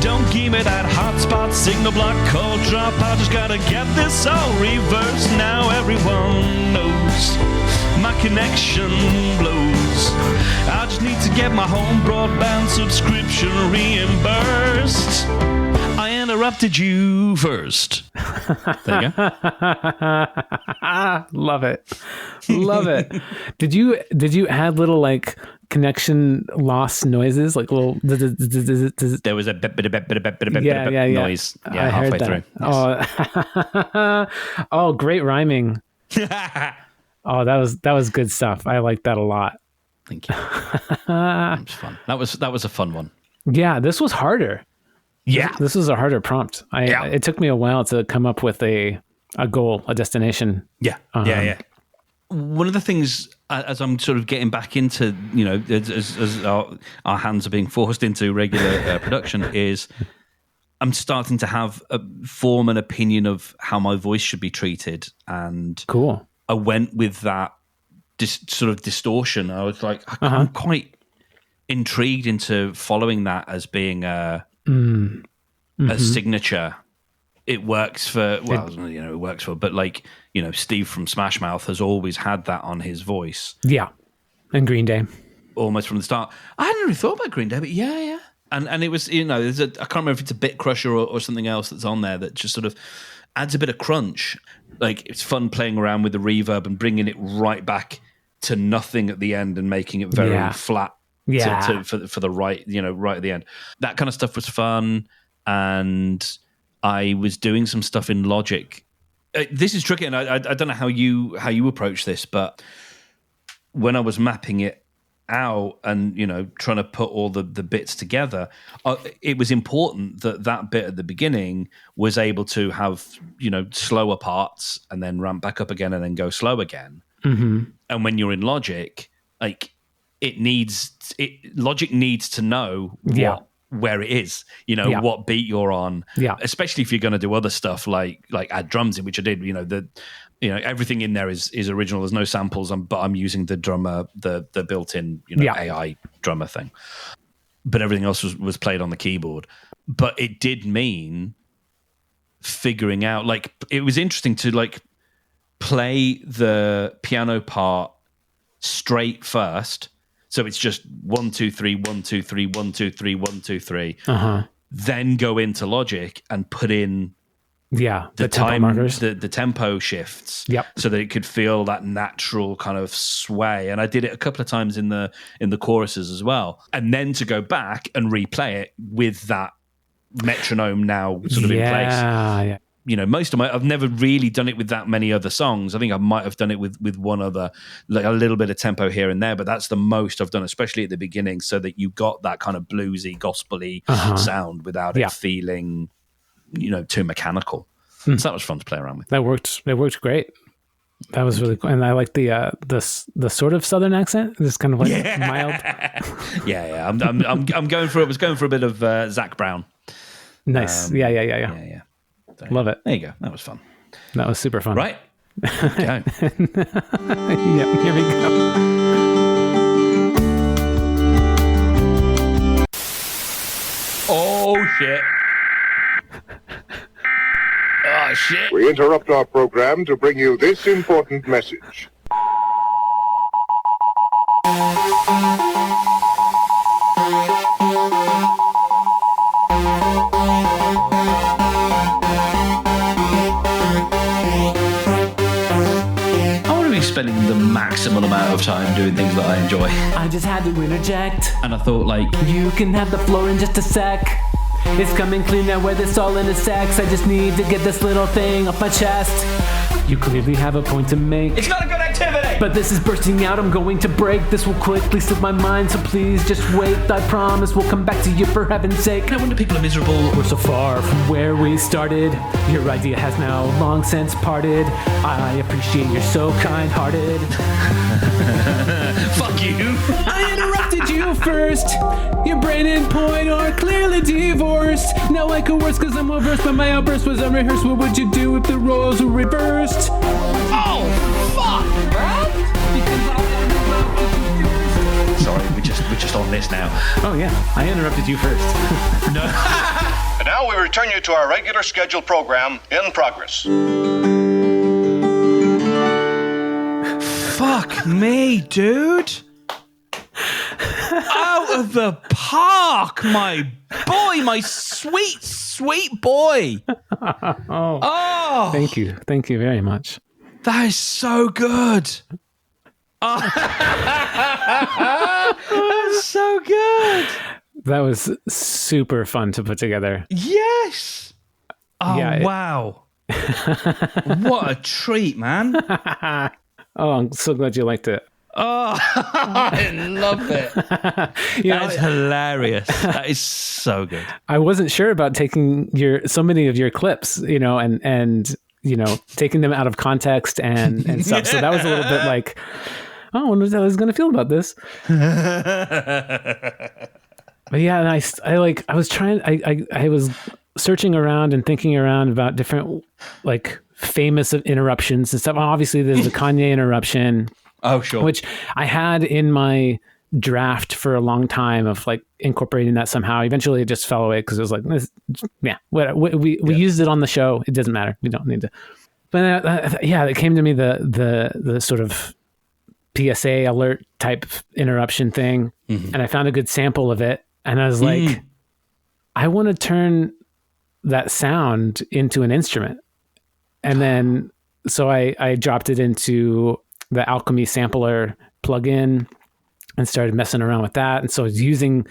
Don't give me that hotspot signal block call drop. I just gotta get this all reversed. Now everyone knows my connection blows. I just need to get my home broadband subscription reimbursed. I interrupted you first. There you go. Love it. Did you add little like connection loss noises, like little? There was a bit Yeah. noise. Yeah, I halfway heard through. that. Oh, great rhyming. Oh, that was good stuff. I like that a lot. Thank you. That was fun. That was a fun one. Yeah, this was harder. Yeah. This was a harder prompt. It took me a while to come up with a goal, a destination. Yeah. One of the things, as I'm sort of getting back into, you know, as our hands are being forced into regular production, is I'm starting to form an opinion of how my voice should be treated. And Cool. I went with that sort of distortion. I was like, I'm quite intrigued into following that as being a signature. It works for, it works for, but like, you know, Steve from Smash Mouth has always had that on his voice. Yeah. And Green Day. Almost from the start. I hadn't really thought about Green Day, but yeah. And it was, you know, I can't remember if it's a bit crusher or something else that's on there that just sort of adds a bit of crunch. Like, it's fun playing around with the reverb and bringing it right back to nothing at the end and making it very flat. For the right, you know, right at the end. That kind of stuff was fun. And I was doing some stuff in Logic. This is tricky, and I don't know how you approach this, but when I was mapping it out and trying to put all the bits together, it was important that bit at the beginning was able to have slower parts and then ramp back up again and then go slow again. Mm-hmm. And when you're in Logic, like Logic needs to know where it is, what beat you're on, especially if you're going to do other stuff like add drums in, which I did. Everything in there is original. There's no samples, but I'm using the drummer, the built-in AI drummer thing. But everything else was played on the keyboard. But it did mean figuring out, like, it was interesting to like play the piano part straight first. So it's just 1, 2, 3, 1, 2, 3, 1, 2, 3, 1, 2, 3. Then go into Logic and put in the time markers, the tempo shifts, so that it could feel that natural kind of sway. And I did it a couple of times in the choruses as well. And then to go back and replay it with that metronome now sort of in place. Yeah. Most of I've never really done it with that many other songs. I think I might have done it with one other, like a little bit of tempo here and there, but that's the most I've done, especially at the beginning, so that you got that kind of bluesy, gospel-y sound without it feeling, too mechanical. So that was fun to play around with. That worked. It worked great. That was really cool. And I like the sort of Southern accent. It's kind of like mild. Yeah. I'm going for it. Was going for a bit of Zach Brown. Nice. Yeah. So, love it. There you go. That was fun. That was super fun. Right? Okay. Yeah, here we go. Oh, shit. Oh, shit. We interrupt our program to bring you this important message. Spending the maximum amount of time doing things that I enjoy. I just had to interject. And I thought, like, you can have the floor in just a sec. It's coming clear now where this all intersects. I just need to get this little thing off my chest. You clearly have a point to make. It's not a good activity! But this is bursting out, I'm going to break. This will quickly slip my mind, so please just wait. I promise we'll come back to you for heaven's sake. No wonder people are miserable. We're so far from where we started. Your idea has now long since parted. I appreciate you're so kind-hearted. Fuck you. I interrupted you first. Your brain and point are clearly divorced. Now I coerce cause I'm well-versed, but my outburst was unrehearsed. What would you do if the roles were reversed? Oh, fuck, man! Sorry, we're just on this now. Oh yeah, I interrupted you first. No. And now we return you to our regular scheduled program in progress. Fuck me, dude. Out of the park, my boy, my sweet, sweet boy. Oh. Thank you very much. That is so good. Oh. That's so good. That was super fun to put together. Yes. Oh, yeah, wow. What a treat, man. Oh, I'm so glad you liked it. Oh, I love it. That is hilarious. That is so good. I wasn't sure about taking so many of your clips, and taking them out of context and stuff. So that was a little bit like, oh, I wonder how I was going to feel about this. But yeah, and I was searching around and thinking around about different like famous interruptions and stuff. Obviously, there's the Kanye interruption. Oh, sure. Which I had in my draft for a long time of like incorporating that somehow. Eventually, it just fell away because it was like, we used it on the show. It doesn't matter. We don't need to. But it came to me the sort of PSA alert type interruption thing, and I found a good sample of it, and I was like, I want to turn that sound into an instrument, and then so I dropped it into the Alchemy sampler plugin and started messing around with that, and so I was using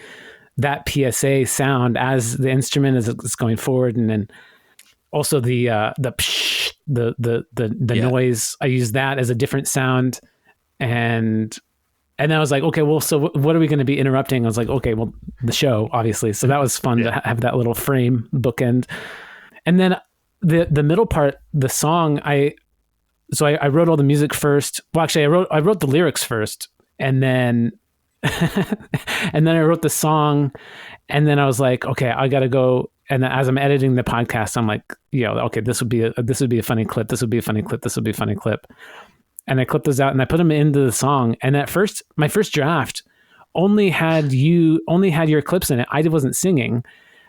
that PSA sound as the instrument as it's going forward, and then also the psh, the noise. I used that as a different sound, and I was like, okay, well, so what are we going to be interrupting? I was like, okay, well, the show, obviously. So that was fun to have that little frame bookend. And then the middle part, the song, I wrote all the music first. Well, actually, I wrote the lyrics first, and then and then I wrote the song, and then I was like, okay, I got to go. And as I'm editing the podcast, I'm like, okay, this would be a funny clip. This would be a funny clip. This would be a funny clip. And I clipped those out and I put them into the song. And my first draft only had your clips in it. I wasn't singing,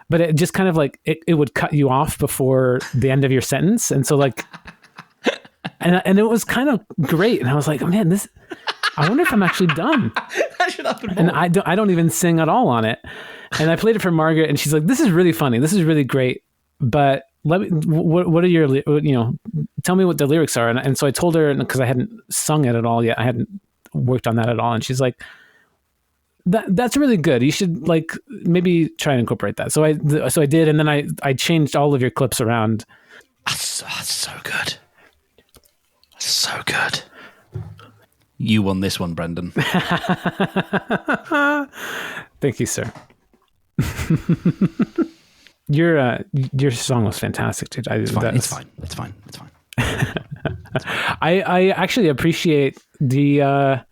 but it just kind of like, it would cut you off before the end of your sentence. And so like, and it was kind of great. And I was like, man, I wonder if I'm actually done. That should happen more. And I don't even sing at all on it. And I played it for Margaret and she's like, this is really funny. This is really great. But what are your, tell me what the lyrics are. And so I told her, because I hadn't sung it at all yet. I hadn't worked on that at all. And she's like, that's really good. You should like maybe try and incorporate that. So I did. And then I changed all of your clips around. That's so good. So good. You won this one, Brendan. Thank you, sir. Your song was fantastic, dude. It's fine. I actually appreciate the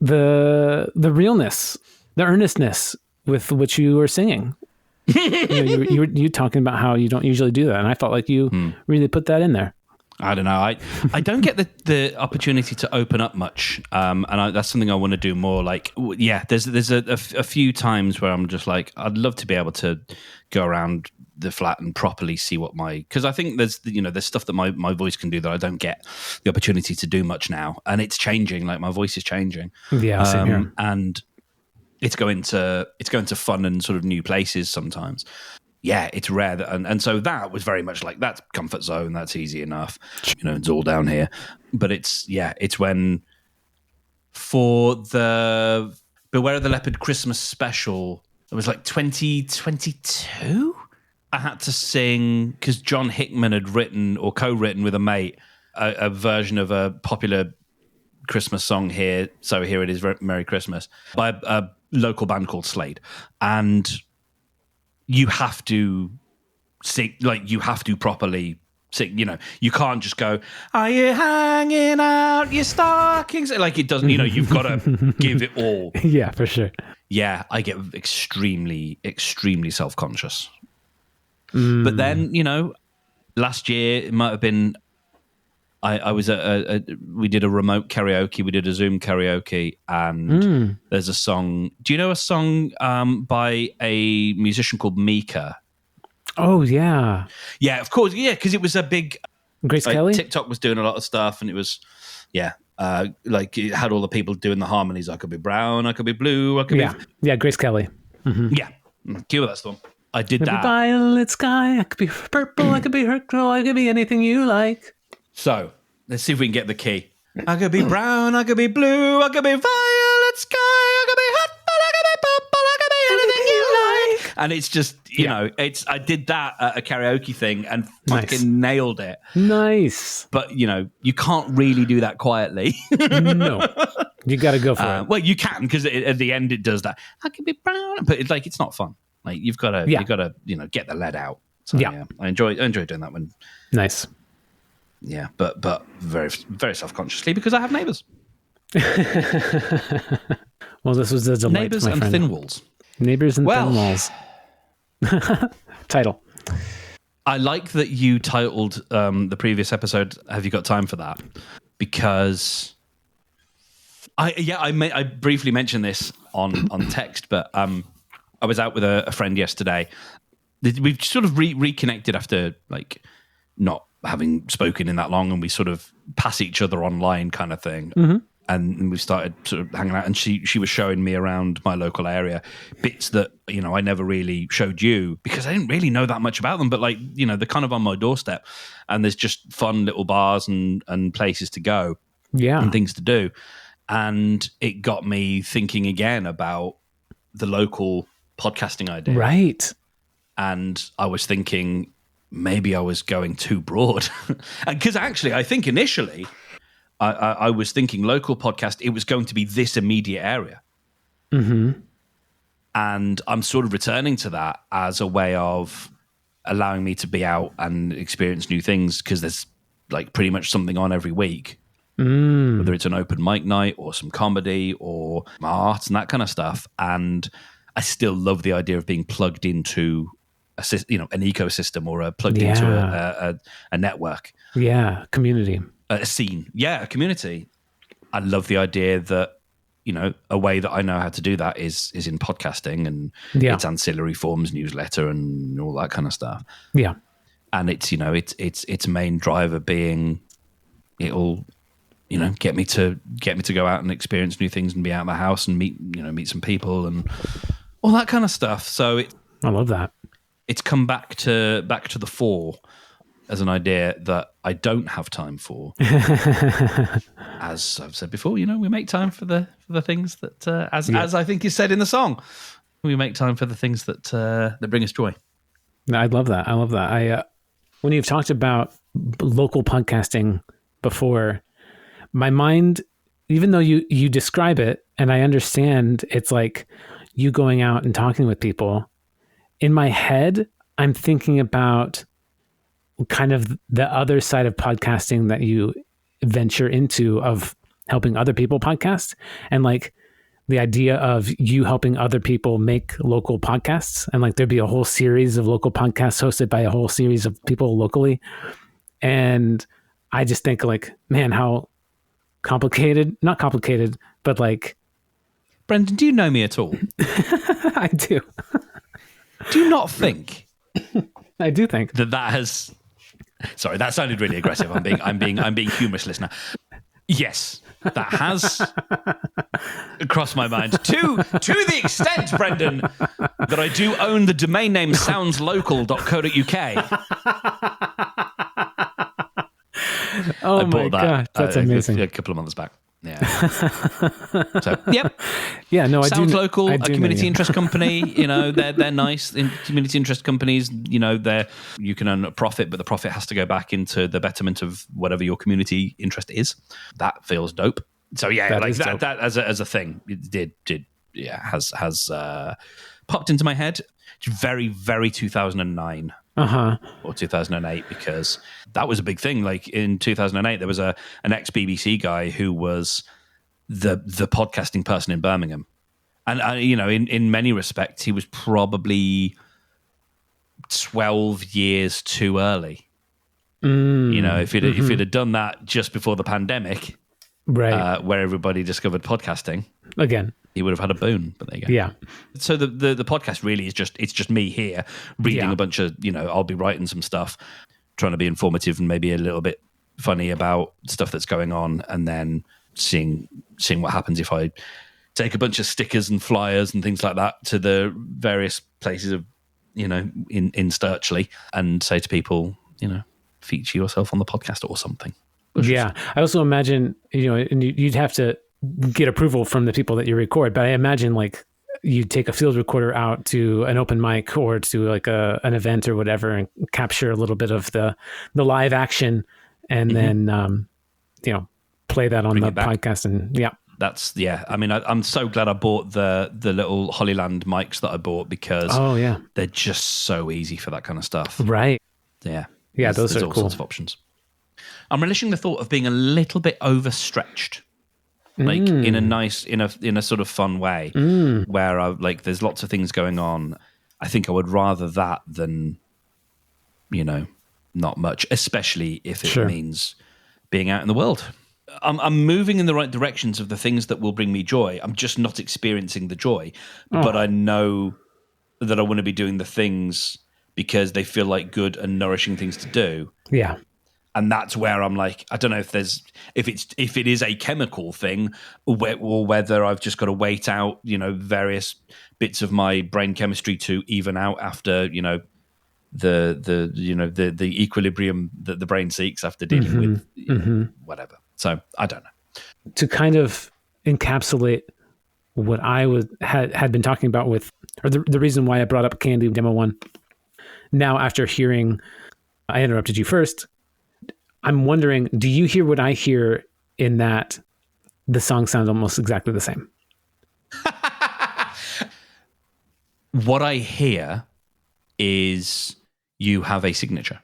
realness, the earnestness with which you were singing. You talking about how you don't usually do that, and I felt like you really put that in there. I don't know. I don't get the opportunity to open up much, and that's something I want to do more. Like, there's a few times where I'm just like, I'd love to be able to go around the flat and properly see what because I think there's stuff that my voice can do that I don't get the opportunity to do much now, and it's changing. Like my voice is changing. Yeah, same here. And it's going to fun and sort of new places sometimes. Yeah, it's rare that, and so that was very much like that's comfort zone. That's easy enough, it's all down here. But it's when for the Beware of the Leopard Christmas special, it was like 2022. I had to sing because John Hickman had written or co-written with a mate a version of a popular Christmas song here. So here it is, Merry Christmas, by a local band called Slade, and you have to sing, like you have to properly sing. You can't just go, "Are you hanging out your stockings?" Like it doesn't. You've got to give it all. Yeah, for sure. Yeah, I get extremely, extremely self-conscious. But then, last year it might have been. I was we did a remote karaoke, we did a Zoom karaoke, and there's a song. Do you know a song by a musician called Mika? Oh, yeah. Yeah, of course. Yeah, because it was a big... Grace Kelly? TikTok was doing a lot of stuff, and it was, like it had all the people doing the harmonies. I could be brown, I could be blue, I could be... Yeah, Grace Kelly. Mm-hmm. Yeah, cue that storm. I did that. Violet sky, I could be purple, I could be her girl, I could be anything you like. So, let's see if we can get the key. I could be brown, I could be blue, I could be violet sky, I could be hot, I could be purple, I could be anything you like. And it's just, I did that at a karaoke thing and fucking nailed it. Nice. But, you can't really do that quietly. No. You got to go for it. Well, you can, because at the end it does that. I could be brown, but it's not fun. Like you've got to, get the lead out. So, I enjoy doing that one. Nice. Yeah, but very, very self-consciously because I have neighbours. Well, this was a delight, neighbours and thin walls. Neighbours and thin walls. Title. I like that you titled the previous episode, Have You Got Time for That? Because I briefly mentioned this on text, but I was out with a friend yesterday. We've sort of reconnected after like not having spoken in that long, and we sort of pass each other online kind of thing. Mm-hmm. And we started sort of hanging out, and she was showing me around my local area bits that, I never really showed you because I didn't really know that much about them, but like, they're kind of on my doorstep, and there's just fun little bars and places to go and things to do. And it got me thinking again about the local podcasting idea. Right. And I was thinking maybe I was going too broad. Because actually, I think initially I was thinking local podcast, it was going to be this immediate area. Mm-hmm. And I'm sort of returning to that as a way of allowing me to be out and experience new things, because there's like pretty much something on every week, whether it's an open mic night or some comedy or art and that kind of stuff. And I still love the idea of being plugged into an ecosystem, or plugged into a network. Yeah, community. A scene. Yeah, a community. I love the idea that, a way that I know how to do that is in podcasting and its ancillary forms, newsletter and all that kind of stuff. Yeah. And it's, its main driver being it'll, get me to go out and experience new things and be out of the house and meet some people and all that kind of stuff. So I love that. It's come back to the fore as an idea that I don't have time for. As I've said before, we make time for the things that, as I think is said in the song, we make time for the things that bring us joy. I love that. When you've talked about local podcasting before, my mind, even though you describe it and I understand it's like you going out and talking with people, in my head, I'm thinking about kind of the other side of podcasting that you venture into, of helping other people podcast, and like the idea of you helping other people make local podcasts, and like there'd be a whole series of local podcasts hosted by a whole series of people locally. And I just think like, man, how not complicated, but like, Brendan, do you know me at all? I do. Do you not think I do think that has, sorry, that sounded really aggressive. I'm being humorous, listener. Yes, that has crossed my mind to the extent, Brendan, that I do own the domain name soundslocal.co.uk. Oh my gosh, that's amazing. A couple of months back. Yeah. So, yep. Yeah, no, I do. Sounds local, a community interest company, they're nice. In community interest companies, you can earn a profit, but the profit has to go back into the betterment of whatever your community interest is. That feels dope. So yeah, that as a thing, it has popped into my head. It's very, very 2009. Or 2008, because that was a big thing. Like in 2008, there was an ex-BBC guy who was the podcasting person in Birmingham. And, in many respects, he was probably 12 years too early. If he'd have done that just before the pandemic, right, where everybody discovered podcasting again, he would have had a boon. But there you go. Yeah. So the podcast really is just me here reading a bunch of, I'll be writing some stuff, trying to be informative and maybe a little bit funny about stuff that's going on, and then seeing what happens if I take a bunch of stickers and flyers and things like that to the various places of, in Sturchley, and say to people, feature yourself on the podcast or something. Yeah. I also imagine, and you'd have to get approval from the people that you record, but I imagine like you take a field recorder out to an open mic or to like an event or whatever, and capture a little bit of the live action, and then play that on the podcast. And I'm so glad I bought the little Hollyland mics that I bought, because they're just so easy for that kind of stuff. Right. Yeah those there's are all cool. sorts of options. I'm relishing the thought of being a little bit overstretched, like in a sort of fun way, where there's lots of things going on. I think I would rather that than, not much, especially if it means being out in the world. I'm moving in the right directions of the things that will bring me joy. I'm just not experiencing the joy, but I know that I want to be doing the things because they feel like good and nourishing things to do. Yeah. And that's where I'm like, I don't know if it is a chemical thing, or whether I've just got to wait out, various bits of my brain chemistry to even out after, the equilibrium that the brain seeks after dealing with whatever. So I don't know. To kind of encapsulate what I had been talking about with, or the reason why I brought up Candy Demo 1. Now, after hearing I interrupted you first. I'm wondering, do you hear what I hear in that the song sounds almost exactly the same? What I hear is you have a signature.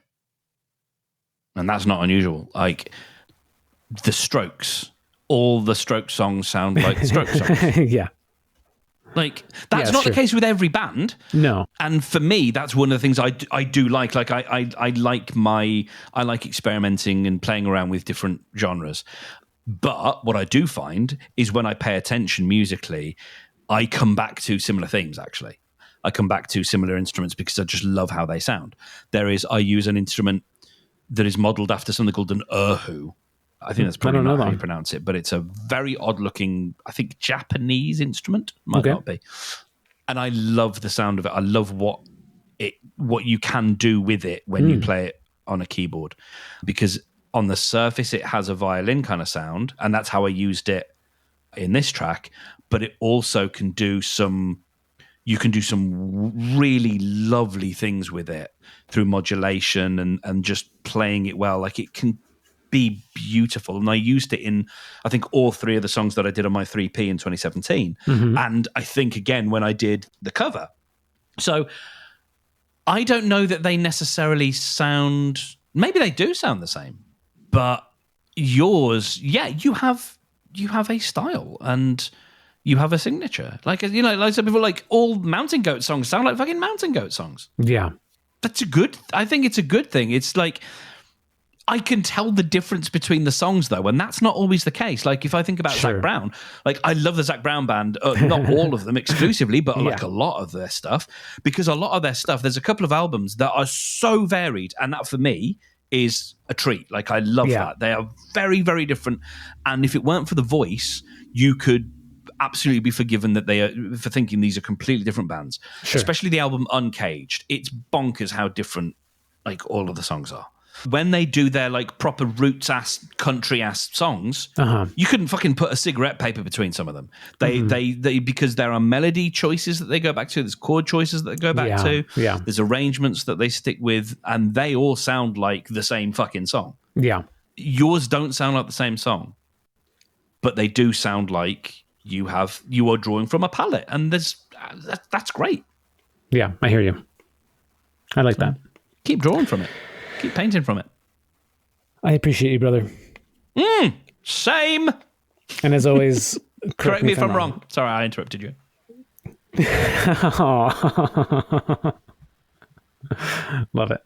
And that's not unusual. Like the Strokes, all the Strokes songs sound like the Strokes songs. Yeah. Like that's not the case with every band. No. And for me, that's one of the things I do like. Like I like experimenting and playing around with different genres. But what I do find is when I pay attention musically, I come back to similar things, actually. I come back to similar instruments because I just love how they sound. I use an instrument that is modeled after something called an erhu. I think that's probably not how you pronounce it, but it's a very odd-looking, I think, Japanese instrument. Might not be. And I love the sound of it. I love what you can do with it when you play it on a keyboard. Because on the surface, it has a violin kind of sound, and that's how I used it in this track. But it also can do some really lovely things with it through modulation and just playing it well. Like it can be beautiful. And I used it in, I think, all three of the songs that I did on my 3P in 2017. Mm-hmm. And I think, again, when I did the cover. So I don't know that they necessarily sound, maybe they do sound the same, but yours, you have a style and you have a signature. Like, you know, like some people, like all Mountain Goat songs sound like fucking Mountain Goat songs. Yeah. I think it's a good thing. It's like, I can tell the difference between the songs, though, and that's not always the case. Like, if I think about Zac Brown, like, I love the Zac Brown band, not all of them exclusively, but like a lot of their stuff, because a lot of their stuff, there's a couple of albums that are so varied, and that, for me, is a treat. Like, I love that. They are very, very different, and if it weren't for the voice, you could absolutely be forgiven that they are for thinking these are completely different bands, especially the album Uncaged. It's bonkers how different, like, all of the songs are. When they do their like proper roots ass country ass songs, you couldn't fucking put a cigarette paper between some of them. They because there are melody choices that they go back to, there's chord choices that they go back to, there's arrangements that they stick with, and they all sound like the same fucking song. Yeah, yours don't sound like the same song, but they do sound like you are drawing from a palette, and that's great. Yeah, I hear you. I like that. Keep drawing from it. Keep painting from it. I appreciate you, brother. Same. And as always, correct me if I'm wrong. Sorry, I interrupted you. Love it.